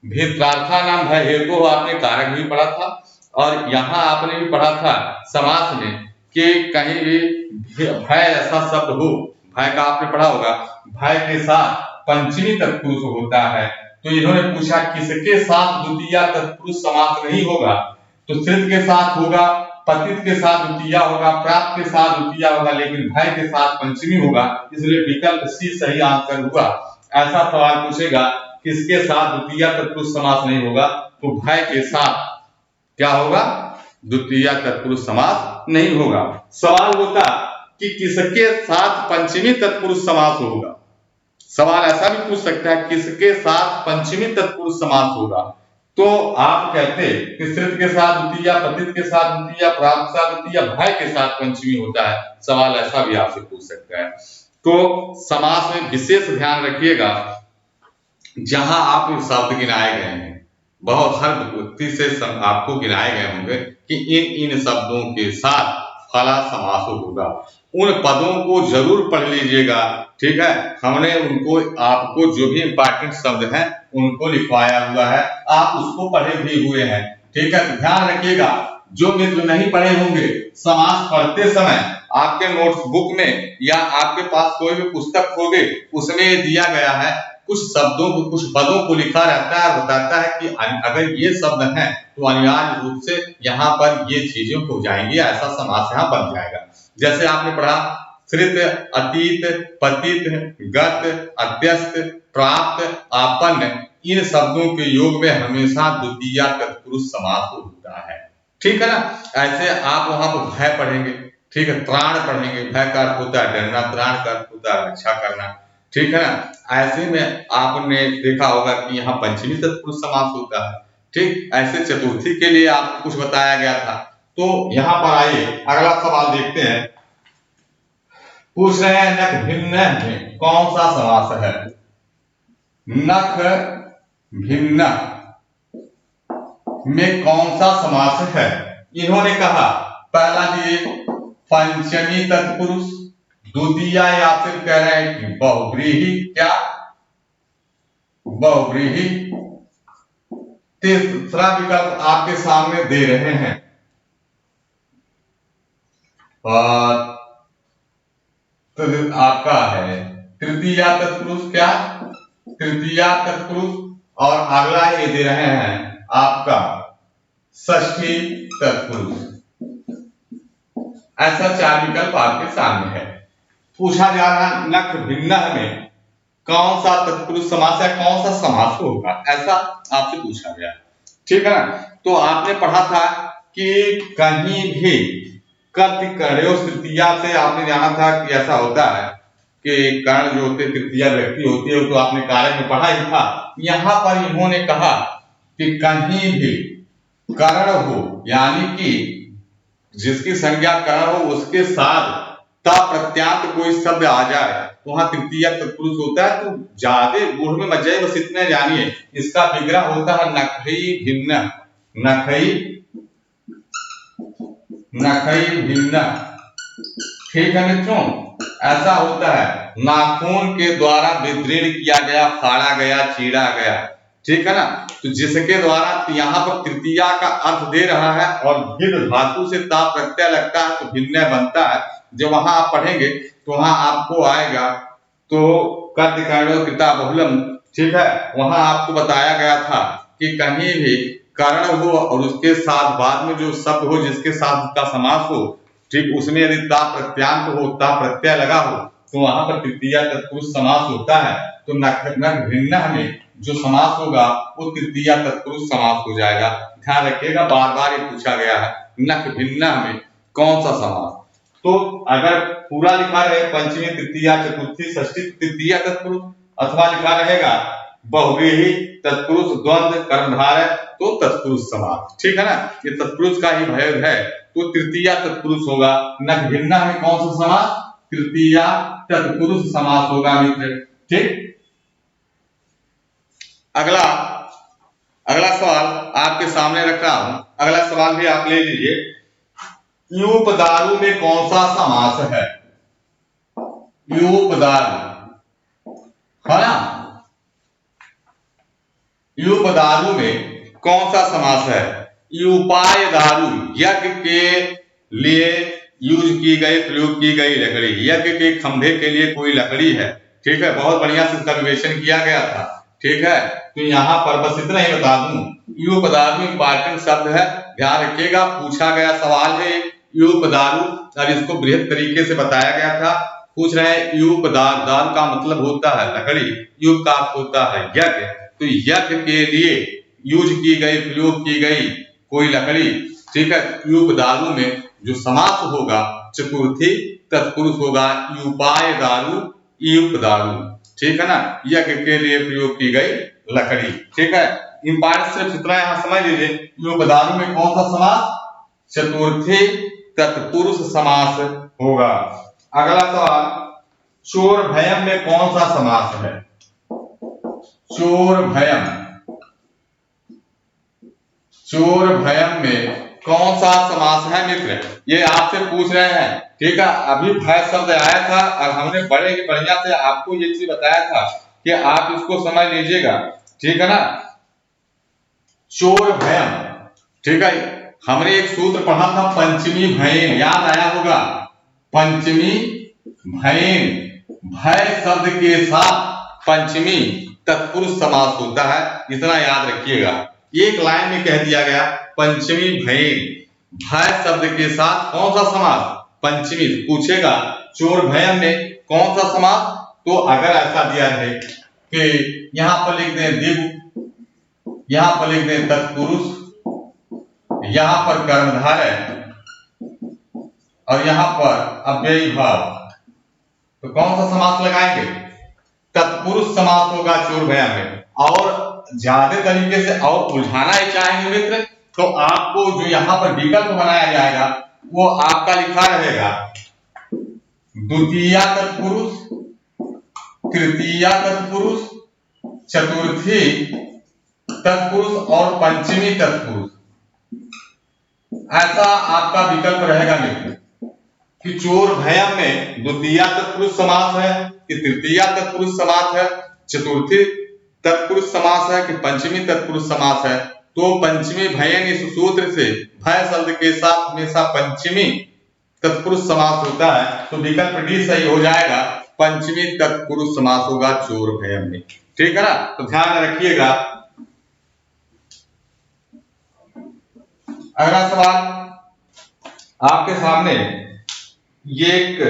Speaker 1: भी प्रार्था नाम भय हेतु, आपने कारक भी पढ़ा था, और यहाँ आपने भी पढ़ा था समास में कि कहीं भी भय ऐसा शब्द हो, भय का आपने पढ़ा होगा, भय के साथ पंचमी तत्पुरुष होता है। तो इन्होंने पूछा किसके साथ द्वितीया तत्पुरुष समास नहीं होगा, तो श्रित के साथ होगा, पतित के साथ द्वितीया होगा, प्राप्त के साथ द्वितीया होगा, लेकिन भय के साथ पंचमी होगा, इसलिए विकल्प सी सही आंसर हुआ। ऐसा सवाल पूछेगा किसके साथ द्वितीया तत्पुरुष समास नहीं होगा, तो भय के साथ क्या होगा? द्वितीया तत्पुरुष समास नहीं होगा। सवाल होता कि किसके साथ पंचमी तत्पुरुष समास होगा। सवाल ऐसा भी पूछ सकता है किसके साथ पंचमी तत्पुरुष समास होगा, तो आप कहते कि श्रित के साथ द्वितीया, पतित के साथ द्वितीया, प्राप्त के साथ द्वितीया, भय के साथ पंचमी होता है। सवाल ऐसा भी आपसे पूछ सकता है। तो समास में विशेष ध्यान रखिएगा, जहां आप शब्द गिनाए गए हैं, बहुत हर व्यक्ति से आपको गिनाए गए होंगे कि इन शब्दों के साथ फला समास होगा। उन पदों को जरूर पढ़ लीजिएगा, ठीक है। हमने उनको आपको जो भी इंपॉर्टेंट शब्द हैं उनको लिखवाया हुआ है, आप उसको पढ़े भी हुए हैं। ठीक है, ध्यान रखिएगा, जो मित्र नहीं पढ़े होंगे, समास पढ़ते समय आपके नोट्स बुक में या आपके पास कोई भी पुस्तक होगी, उसमें दिया गया है, कुछ शब्दों को, कुछ पदों को लिखा रहता है, बताता है कि अगर ये शब्द हैं तो अनिवार्य रूप से यहाँ पर ये चीजें हो जाएंगी, ऐसा समास यहाँ बन जाएगा। जैसे आपने पढ़ा श्रित, अतीत, पतित, गत, अध्यस्त, प्राप्त, आपन्न, इन शब्दों के योग में हमेशा द्वितीया तत्पुरुष समास होता है। ठीक है ना। ऐसे आप वहां पर भय पढ़ेंगे, ठीक है, त्राण पढ़ेंगे, भय का अर्थ होता है डरना, त्राण का अर्थ होता है रक्षा करना। ठीक है ना। ऐसे में आपने देखा होगा कि यहाँ पंचमी तत्पुरुष समास होता है। ठीक, ऐसे चतुर्थी के लिए आपको कुछ बताया गया था। तो यहाँ पर आइए अगला सवाल देखते हैं। पूछ रहे हैं नख भिन्न में कौन सा समास है। नख भिन्न में कौन सा समास है। इन्होंने कहा पहला दिए पंचमी तत्पुरुष, द्वितीया या फिर कह रहे हैं कि बहुव्रीहि, क्या बहुव्रीहि। तीसरा विकल्प आपके सामने दे रहे हैं और तो आपका है तृतीया तत्पुरुष, क्या तृतीया तत्पुरुष, और अगला ये दे रहे हैं आपका षष्ठी तत्पुरुष। ऐसा 4 विकल्प आपके सामने है। पूछा जा रहा है नख भिन्न में कौन सा तत्पुरुष समास है, कौन सा समास होगा, ऐसा आपसे पूछा गया। ठीक है ना। तो आपने पढ़ा था कि कहीं भी कर्त कर्णयों तृतीया से आपने जाना था कि ऐसा होता है कि कर्ण जो होते तृतीया व्यक्ति होती है, तो आपने कार्य में पढ़ा ही था। यहाँ पर इन्होंने कहा कि कहीं भी कर्ण हो, यानी कि जिसकी संज्ञा कर्ण हो उसके साथ ता प्रत्यांत कोई शब्द आ जाए तो वहां तृतीया तत्पुरुष होता है। तो ज्यादा गुण में मत जाइए, बस इतने जानिए इसका विग्रह होता है नखई भिन्न, नखई नखई भिन्न। ठीक है मित्रों, ऐसा होता है नाखून के द्वारा विदीर्ण किया गया, फाड़ा गया, चीरा गया। ठीक है ना। तो जिसके द्वारा यहाँ पर तृतीया का अर्थ दे रहा है और भिद धातु से ता प्रत्यय लगता है तो भिन्न बनता है। जब वहां आप पढ़ेंगे तो वहां आपको आएगा तो कर्त कर्णो कृता बहुलम। ठीक है, वहां आपको बताया गया था कि कहीं भी कर्ण हो और उसके साथ बाद में जो शब्द हो जिसके साथ उसका समास हो, ठीक, उसमें यदि ता प्रत्यांत हो, ता प्रत्यय लगा हो तो वहां पर तृतीया तत्पुरुष समास होता है। तो नख भिन्न में जो समास होगा वो तृतीया तत्पुरुष समास हो जाएगा। ध्यान रखिएगा, बार बार ये पूछा गया है नख भिन्न में कौन सा समास। तो अगर पूरा लिखा रहे पंचमी तृतीया चतुर्थी षष्ठी तृतीया तत्पुरुष, अथवा लिखा रहेगा बहुव्रीहि तत्पुरुष द्वंद्व कर्मधारय तो तत्पुरुष समास। ठीक है ना। ये तत्पुरुष का ही भेद है, तो तृतीया तत्पुरुष होगा। नख भिन्न में कौन सा समास, तृतीया तत्पुरुष समास होगा मित्र। ठीक, अगला सवाल आपके सामने रख रहा हूं। अगला सवाल भी आप ले लीजिए। यूपदारु में कौन सा समास है। यूपदारु है ना, यूपदारु में कौन सा समास है। यूपाय दारु, यज्ञ के लिए यूज की गई, प्रयोग की गई लकड़ी, यज्ञ के खंभे के लिए कोई लकड़ी है। ठीक है, बहुत बढ़िया से इसका विवेचन किया गया था। ठीक है, तो यहाँ पर बस इतना ही बता दूं, यूपदारु इंपॉर्टेंट शब्द है, ध्यान रखिएगा, पूछा गया सवाल है यूपदारु, और इसको बृहद तरीके से बताया गया था। पूछ रहे हैं यूपदार, दार का मतलब होता है लकड़ी, युग का अर्थ होता है यज्ञ, तो यज्ञ के लिए यूज की गई, प्रयोग की गई कोई लकड़ी। ठीक है, यूपदारु में जो समास होगा चतुर्थी तत्पुरुष होगा, यूपाय दारु यूपदारु। ठीक है ना, यज्ञ के लिए प्रयोग की गई लकड़ी। ठीक है, इंपॉर्टेंट सिर्फ इतना यहां समझ लीजिए, यूपदारु में कौन सा समास, चतुर्थी तत्पुरुष समास होगा। अगला सवाल, चोर भयम में कौन सा समास है। चोर भयम, चोर भयम में कौन सा समास है मित्र, ये आपसे पूछ रहे हैं। ठीक है, अभी भय शब्द आया था और हमने बड़े ही बढ़िया से आपको ये चीज बताया था कि आप इसको समझ लीजिएगा। ठीक है ना। चोर भयम, ठीक है। हमने एक सूत्र पढ़ा था पंचमी भयन, याद आया होगा। पंचमी भयन, भय शब्द के साथ पंचमी तत्पुरुष समास होता है, इतना याद रखिएगा। एक लाइन में कह दिया गया पंचमी भयन, भय शब्द के साथ कौन सा समास, पंचमी। पूछेगा चोर भयम में कौन सा समास, तो अगर ऐसा दिया रहे कि यहां पर लिख दें दिव्य, यहां पर लिख दें तत्पुरुष, यहां पर कर्मधारय और यहां पर अव्ययी भाव, तो कौन सा समास लगाएंगे, तत्पुरुष समास होगा चोर भयम में। और ज्यादा तरीके से और उलझाना ही चाहेंगे मित्र, तो आपको जो यहाँ पर विकल्प बनाया जाएगा वो आपका लिखा रहेगा द्वितीया तत्पुरुष, तृतीया तत्पुरुष, चतुर्थी तत्पुरुष और पंचमी तत्पुरुष। ऐसा आपका विकल्प रहेगा मित्र कि चोर भयम में द्वितीया तत्पुरुष समास है कि तृतीया तत्पुरुष समास है, चतुर्थी तत्पुरुष समास है कि पंचमी तत्पुरुष समास है। तो पंचमी भयन इस सूत्र से भय शब्द के साथ हमेशा पंचमी तत्पुरुष समास होता है, तो विकल्प डी सही हो जाएगा, पंचमी तत्पुरुष समास होगा चोर भयम में। ठीक है ना, तो ध्यान रखिएगा। अगला सवाल आपके सामने ये एक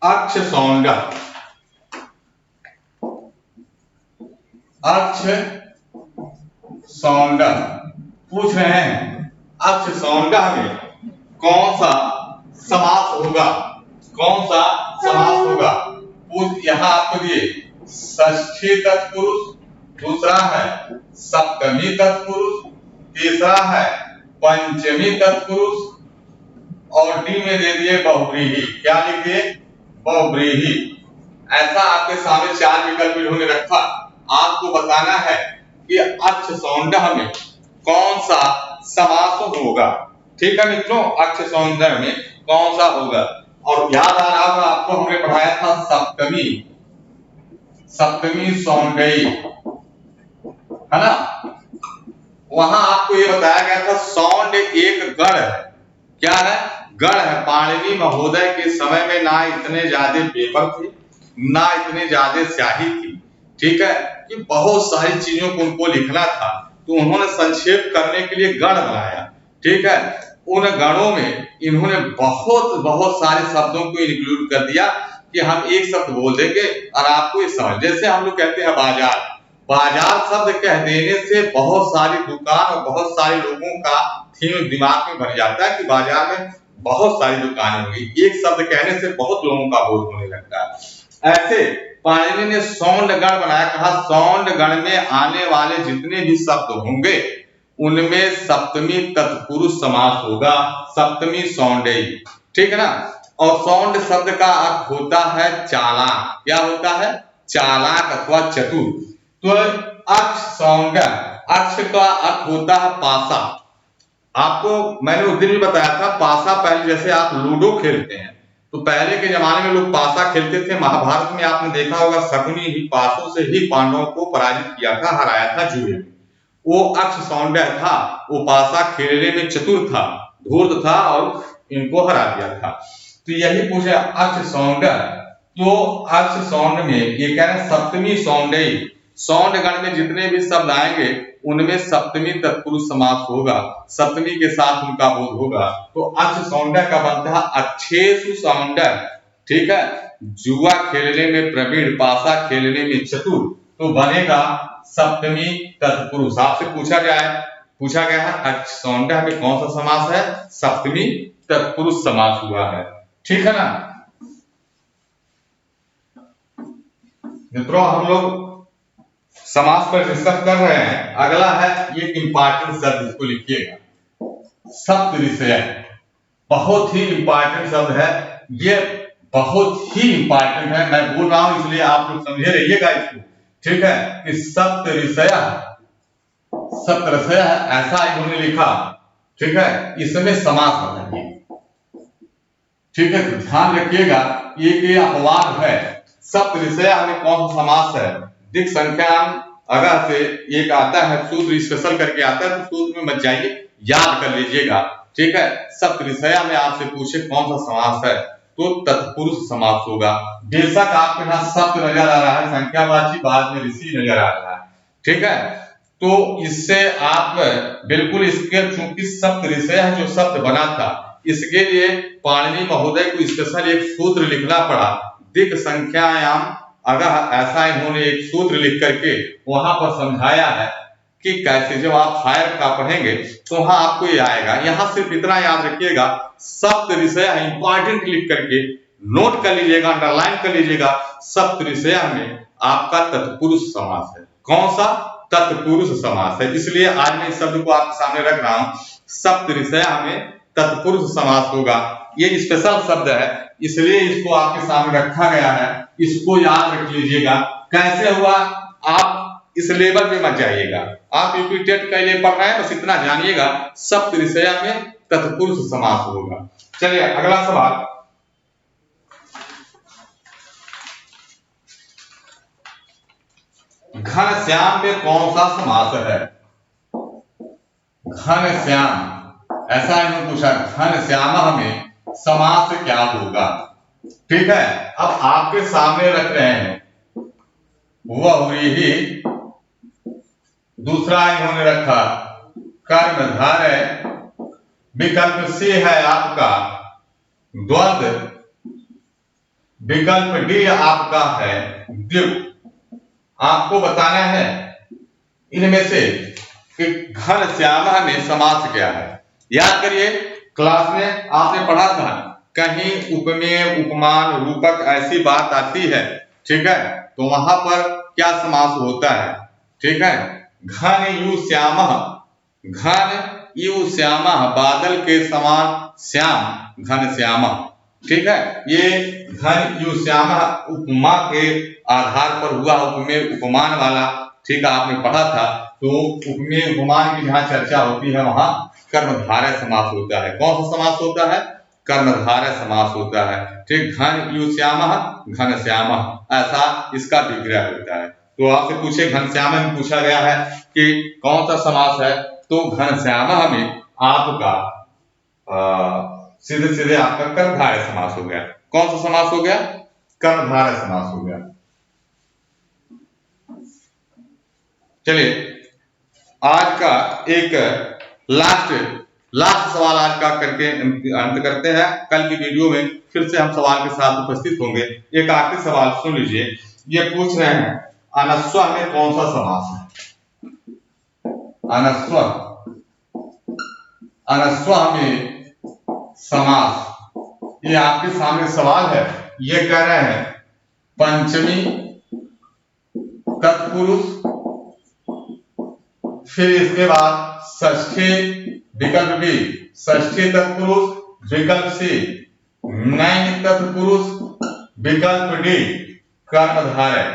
Speaker 1: अक्ष सौंडा, अक्ष सौंडा पूछ रहे हैं, अक्ष सौंडा में कौन सा समास होगा, कौन सा समास होगा। यहां आपको दिए षष्ठी तत्पुरुष, दूसरा है सप्तमी तत्पुरुष, तीसरा है पंचमी तत्पुरुष और डी में दे दिए बहुव्रीहि। क्या लिख दिए, बहुव्रीहि। ऐसा आपके सामने चार विकल्प इन्होंने रखा, आपको बताना है कि अक्ष सौंडा में कौन सा समास होगा। ठीक है मित्रों, अक्ष सौंदर्य में कौन सा होगा। और याद आ रहा होगा आपको, हमने पढ़ाया था सप्तमी, सप्तमी सौंदर्य है ना। वहां आपको ये बताया गया था सौंड एक गण है, क्या है, गण है। पाणिनि महोदय के समय में ना इतने ज्यादा पेपर थे, ना इतने ज्यादा स्याही थी, ठीक है, कि बहुत सारी चीजों को उनको लिखना था, तो उन्होंने संक्षेप करने के लिए गण बनाया। ठीक है, उन गणों में इन्होंने बहुत बहुत सारे शब्दों को इंक्लूड कर दिया कि हम एक शब्द बोल देंगे और आपको ये समझ। जैसे हम लोग कहते हैं बाजार, बाजार शब्द कह देने से बहुत सारी दुकान और बहुत सारे लोगों का थीम दिमाग में बन जाता है कि बाजार में बहुत सारी दुकानें होंगी। एक शब्द कहने से बहुत लोगों का बोध होने लगता है। ऐसे पाणिनि ने सौंड गण बनाया, कहा सौंड गण में आने वाले जितने भी शब्द होंगे उनमें सप्तमी तत्पुरुष समास होगा, सप्तमी सौंडई। ठीक है ना। और सौंड शब्द का अर्थ होता है चालाक, क्या होता है, चालाक अथवा चतुर। तो अक्ष सौंड, अक्ष का अर्थ होता है पासा। आपको मैंने उस दिन भी बताया था, पासा पहले जैसे आप लूडो खेलते हैं तो पहले के जमाने में लोग पासा खेलते थे। महाभारत में आपने देखा होगा शकुनी ही पासों से ही पांडवों को पराजित किया था, हराया था जुए में। वो अक्ष सौंडर था, वो पासा खेलने में चतुर था, धूर्त था और इनको हरा दिया था। तो यही पूछे अक्ष सौंडर। तो अक्ष सौंड में ये कह रहे हैं सप्तमी सौंडई, सौंड गण में जितने भी शब्द आएंगे उनमें सप्तमी तत्पुरुष समास होगा, सप्तमी के साथ उनका बोध होगा। तो अक्ष सौंडर का बनता है अच्छेसु सौंडर। ठीक है, जुआ खेलने में प्रवीण, पासा खेलने में चतुर, तो बनेगा सप्तमी तत्पुरुष। आपसे पूछा गया है अक्ष सौंडर में कौन सा समास है, सप्तमी तत्पुरुष समास हुआ है। ठीक है ना मित्रों, हम लोग समास पर डिस्कस कर रहे हैं। अगला है ये इंपॉर्टेंट शब्द, इसको लिखिएगा, सप्तऋषय। बहुत ही इंपॉर्टेंट शब्द है ये, बहुत ही इंपॉर्टेंट है। मैं बोल रहा हूं इसलिए आप लोग समझे रहिएगा इसको। ठीक है, कि सप्तऋषय, सप्तऋषय ऐसा इन्होंने लिखा। ठीक है, इसमें समास बताइए। ठीक है, तो ध्यान रखिएगा, ये अपवाद है। सप्तऋषय में कौन सा समास है, दिक् संख्या अगह से एक आता है सूत्र स्पेशल करके आता है, तो सूत्र में मत जाइए, याद कर लीजिएगा। ठीक है, सप्तऋषया में आपसे पूछे कौन सा समास है, तो तत्पुरुष समास होगा। बेशक आपके यहाँ सप्त नजर आ रहा है, संख्यावाची, बाद में ऋषि नजर आ रहा है। ठीक है, तो इससे आप बिल्कुल इसके, चूंकि सप्तऋषय जो शब्द बना था, इसके लिए पाणिनि महोदय को स्पेशल एक सूत्र लिखना पड़ा। दिक संख्यायाम अगह, ऐसा इन्होंने एक सूत्र लिख करके वहां पर समझाया है कि कैसे, जब आप हायर का पढ़ेंगे तो वहां आपको ये आएगा। यहां सिर्फ इतना याद रखिएगा, सप्तऋषय इंपॉर्टेंट लिख करके नोट कर लीजिएगा, अंडरलाइन कर लीजिएगा। सप्तऋषय में आपका तत्पुरुष समास है। कौन सा? तत्पुरुष समास है। इसलिए आज मैं इस शब्द को आपके सामने रख रहा हूं, सप्तऋषय में तत्पुरुष समास होगा। ये स्पेशल शब्द है, इसलिए इसको आपके सामने रखा गया है। इसको याद रख लीजिएगा। कैसे हुआ, आप इस लेवल पे मत जाइएगा, आप यूपी टेट के लिए पढ़ रहे हैं, बस इतना जानिएगा, सप्तऋषय में तत्पुरुष समास होगा। चलिए अगला सवाल, घनश्याम में कौन सा समास है? घनश्याम, ऐसा इन्होंने पूछा, घनश्याम में समास क्या होगा? ठीक है, अब आपके सामने रख रहे हैं, वह ही दूसरा इन्होंने रखा कर्मधारय, विकल्प सी है आपका द्वंद्व, विकल्प डी आपका है द्विगु। आपको बताना है इनमें से कि घनश्याम में समास क्या है। याद करिए, क्लास में आपने पढ़ा था, कहीं उपमेय, उपमान, रूपक ऐसी बात आती है, ठीक है, तो वहां पर क्या समास होता है? ठीक है, घन यू श्याम, घन यू श्याम, बादल के समान श्याम, घन श्याम। ठीक है, ये घन यू श्याम उपमा के आधार पर हुआ, उपमेय उपमान वाला। ठीक है, आपने पढ़ा था। तो उपमेय उपमान की जहां चर्चा होती है वहां कर्मधारय समास होता है। कौन सा समास होता है? कर्मधारय समास होता है। ठीक, घन यू श्याम, घन श्याम, ऐसा इसका विग्रह होता है। तो आपसे पूछे, घनश्याम में पूछा गया है कि कौन सा समास है, तो घनश्याम में आपका सीधे सीधे आपका कर्मधारय समास हो गया। कौन सा समास हो गया? कर्मधारय समास हो गया। चलिए आज का एक लास्ट सवाल आज का करके अंत करते हैं। कल की वीडियो में फिर से हम सवाल के साथ उपस्थित होंगे। एक आखिरी सवाल सुन लीजिए, ये पूछ रहे हैं अनस्व में कौन सा समास है? अनस्व में समास, ये आपके सामने सवाल है। ये कह रहे हैं पंचमी तत्पुरुष, फिर इसके बाद षष्ठी, विकल्प बी षष्ठी तत्पुरुष, विकल्प सी नैन तत्पुरुष, विकल्प डी कर्मधारय।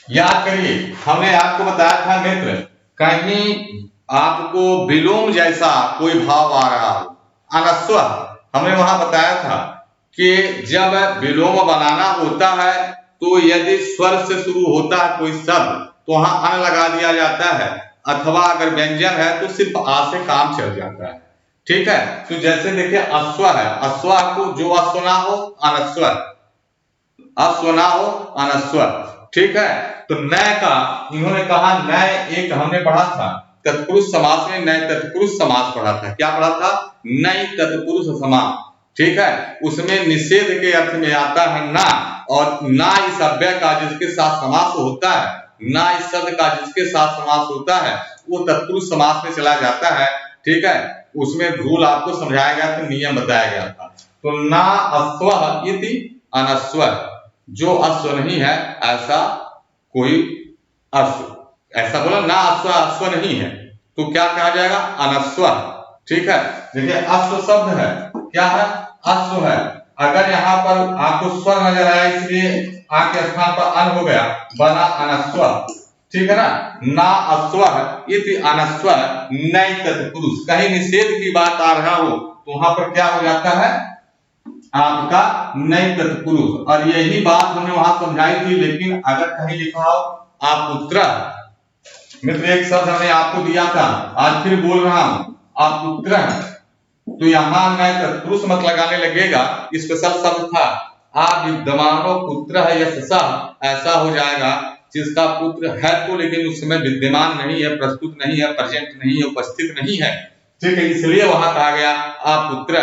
Speaker 1: याद करिए, हमने आपको बताया था मित्र, कहीं आपको विलोम जैसा कोई भाव आ रहा हो, अनस्व, हमने वहां बताया था कि जब विलोम बनाना होता है तो यदि स्वर से शुरू होता है कोई शब्द तो वहां अन लगा दिया जाता है, अथवा अगर व्यंजन है तो सिर्फ आ से काम चल जाता है। ठीक है, तो जैसे देखिए अश्व है, अश्व को जो अश्व ना हो अनस्व, अश्व ना हो अनस्व। ठीक है, तो नय का इन्होंने कहा, नय एक हमने पढ़ा था तत्पुरुष समास में, नय तत्पुरुष समास पढ़ा था। क्या पढ़ा था? नय तत्पुरुष समास। ठीक है, उसमें निषेध के अर्थ में आता है ना, और ना इस अव्यय का जिसके साथ समास होता है, ना इस शब्द का जिसके साथ समास होता है, वो तत्पुरुष समास में चला जाता है। ठीक है, उसमें रूल आपको समझाया गया था, नियम बताया गया था। तो ना अश्व इति अनस्व, जो अश्व नहीं है ऐसा कोई अश्व, ऐसा बोला ना, अश्व अश्व नहीं है तो क्या कहा जाएगा? अनस्व। ठीक है, देखिए अश्व शब्द है, क्या है? अश्व है। अगर यहाँ पर आपको स्वर नजर आया इसलिए आ के स्थान पर अन हो गया, बना अनस्व। ठीक है ना अश्व इति अनस्व नय तत्पुरुष, कहीं निषेध की बात आ रहा हो तो वहां पर क्या हो जाता है? आपका नए तत्पुरुष। और यही बात हमने वहां समझाई थी, लेकिन अगर कहीं लिखा हो आपुत्र, मित्र एक शब्द हमने आपको दिया था, आज फिर बोल रहा हूं आपुत्र, तो यहाँ नए तत्पुरुष मत लगाने लगेगा, स्पेशल शब्द था आ विद्यमानो पुत्र है यशसा, ऐसा हो जाएगा जिसका पुत्र है तो लेकिन उस समय विद्यमान नहीं है, प्रस्तुत नहीं है, प्रेजेंट नहीं है, उपस्थित नहीं है। ठीक है, इसलिए वहां कहा गया अपुत्र,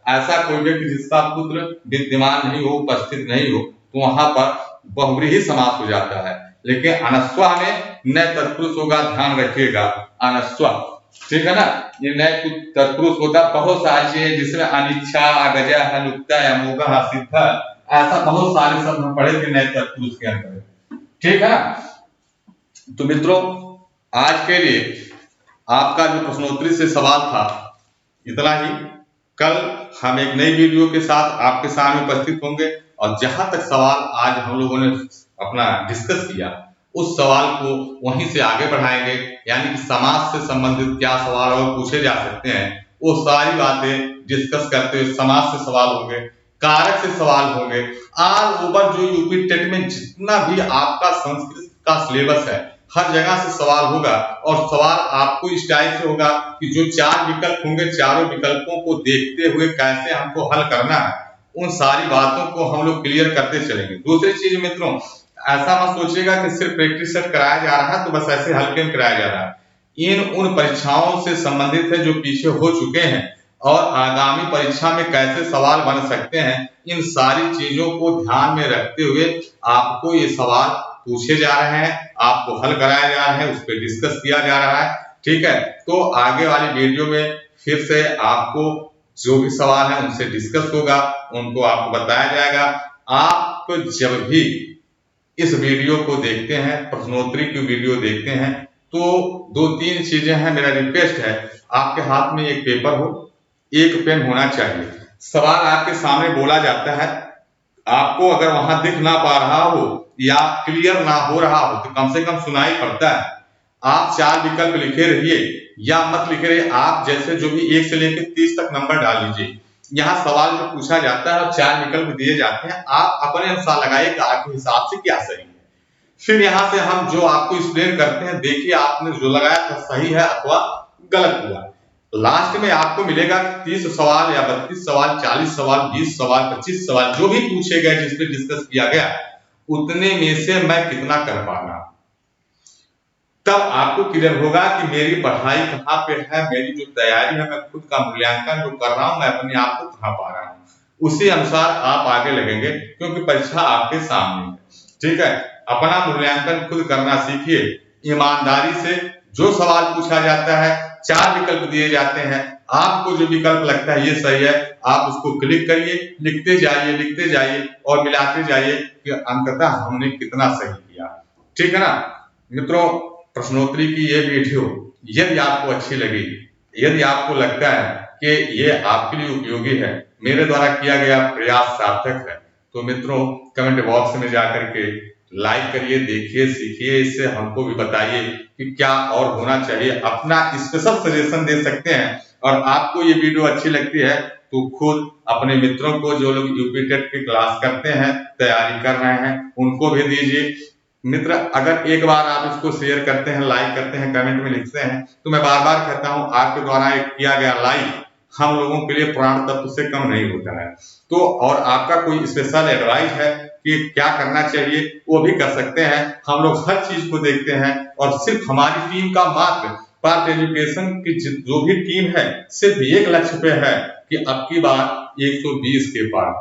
Speaker 1: ऐसा कोई व्यक्ति जिसका पुत्र विद्यमान नहीं हो, उपस्थित नहीं हो, तो वहां पर बहुव्रीहि समास हो जाता है। लेकिन अनस्वा में नए तत्पुरुष होगा, ध्यान रखिएगा, अनस्वा। ठीक है ना, ये नए तत्पुरुष होता बहुत सारी चीजें जिसमें अनिच्छा, अगजा, अनुक्ता, अमोघ, सिद्ध, ऐसा बहुत सारे शब्द हम पढ़े थे नए तत्पुरुष के अंदर। ठीक है ना, तो मित्रों आज के लिए आपका जो प्रश्नोत्तरी से सवाल था इतना ही। कल हम एक नई वीडियो के साथ आपके सामने उपस्थित होंगे, और जहां तक सवाल आज हम लोगों ने अपना डिस्कस किया उस सवाल को वहीं से आगे बढ़ाएंगे, यानी कि समास से संबंधित क्या सवाल और पूछे जा सकते हैं वो सारी बातें डिस्कस करते हुए समास से सवाल होंगे, कारक से सवाल होंगे। ऑल ओवर जो यूपी टेट में जितना भी आपका संस्कृत का सिलेबस है हर जगह से सवाल होगा, और सवाल आपको इस टाइप से होगा कि जो 4 विकल्प होंगे, चारों विकल्पों को देखते हुए कैसे हमको हल करना है, उन सारी बातों को हम लोग क्लियर करते चलेंगे। दूसरी चीज मित्रों, ऐसा मत सोचिएगा कि सिर्फ प्रैक्टिस सेट कराया जा रहा है तो बस ऐसे हल्के में कराया जा रहा है। इन उन परीक्षाओं से संबंधित है जो पीछे हो चुके हैं, और आगामी परीक्षा में कैसे सवाल बन सकते हैं, इन सारी चीजों को ध्यान में रखते हुए आपको ये सवाल पूछे जा रहे हैं, आपको हल कराया जा रहा है, उस पर डिस्कस किया जा रहा है। ठीक है, तो आगे वाली वीडियो में फिर से आपको जो भी सवाल है उनसे डिस्कस होगा, उनको आपको बताया जाएगा। आप जब भी इस वीडियो को देखते हैं, प्रश्नोत्तरी की वीडियो देखते हैं, तो 2-3 चीजें हैं, मेरा रिक्वेस्ट है आपके हाथ में एक पेपर हो, एक पेन होना चाहिए। सवाल आपके सामने बोला जाता है, आपको अगर वहां दिख ना पा रहा हो या क्लियर ना हो रहा हो तो कम से कम सुनाई पड़ता है। आप 4 विकल्प लिखे रहिए या मत लिखे रहिए, आप जैसे जो भी 1 से लेकर 30 तक नंबर डाल लीजिए। यहाँ सवाल जो पूछा जाता है और 4 विकल्प दिए जाते हैं, आप अपने अनुसार लगाइए कि आपके हिसाब से क्या सही है। फिर यहाँ से हम जो आपको एक्सप्लेन करते हैं, देखिए आपने जो लगाया था सही है अथवा गलत हुआ। लास्ट में आपको मिलेगा 30 सवाल या 32 सवाल, 40 सवाल, 20 सवाल, 25 सवाल जो भी पूछे गए, जिसपे डिस्कस किया गया, उतने में से मैं कितना कर पाऊंगा। तब आपको क्लियर होगा कि मेरी पढ़ाई कहाँ पे है, मेरी जो तैयारी है, मैं खुद का मूल्यांकन जो कर रहा हूँ, मैं अपने आप को कहाँ पा रहा हूँ। उसी अनुसार आप आगे लगेंगे, क्योंकि परीक्षा आपके सामने है। ठीक है, अपना मूल्यांकन खुद करना सीखिए, ईमानदारी से। जो सवाल पूछा जाता है, 4 विकल्प दिए जाते हैं, आपको जो विकल्प लगता है ये सही है, आप उसको क्लिक करिए, लिखते जाइए और मिलाते जाइए कि अंततः हमने कितना सही किया। ठीक है ना मित्रों, प्रश्नोत्तरी की ये वीडियो यदि आपको अच्छी लगी, यदि आपको लगता है कि ये आपके लिए उपयोगी है, मेरे द्वारा किया गया प्रयास सार्थक है, तो मित्रों कमेंट बॉक्स में जाकर के लाइक करिए, देखिए, सीखिए, इससे हमको भी बताइए कि क्या और होना चाहिए। अपना स्पेशल सजेशन दे सकते हैं। और आपको ये वीडियो अच्छी लगती है तो खुद अपने मित्रों को, जो लोग यूपी टेट की क्लास करते हैं, तैयारी कर रहे हैं, उनको भी दीजिए। मित्र अगर एक बार आप इसको शेयर करते हैं, लाइक करते हैं, कमेंट में लिखते हैं, तो मैं बार बार कहता हूं आपके द्वारा किया गया लाइक हम लोगों के लिए प्राण तत्व से कम नहीं होता है। तो और आपका कोई स्पेशल एडवाइस है कि क्या करना चाहिए, वो भी कर सकते हैं। हम लोग हर चीज को देखते हैं, और सिर्फ हमारी टीम का मात्र पार्थ एजुकेशन की जो भी टीम है, सिर्फ एक लक्ष्य पे है कि अब की बार 120 के पार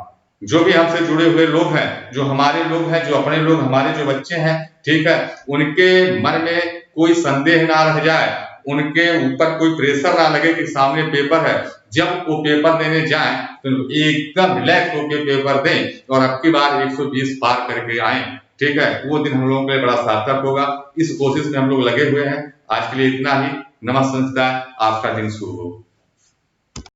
Speaker 1: जो भी हमसे जुड़े हुए लोग हैं, जो हमारे लोग हैं, जो अपने लोग, हमारे जो बच्चे हैं, ठीक है, उनके मन में कोई संदेह ना रह जाए, उनके ऊपर कोई प्रेशर ना लगे कि सामने पेपर है। जब वो पेपर देने जाएं तो एकदम रिलैक्स होकर पेपर दें और अब की बार 120 पार करके आए। ठीक है, वो दिन हम लोगों के लिए बड़ा सार्थक होगा। इस कोशिश में हम लोग लगे हुए हैं। आज के लिए इतना ही। नमस्कार, आपका दिन शुभ हो।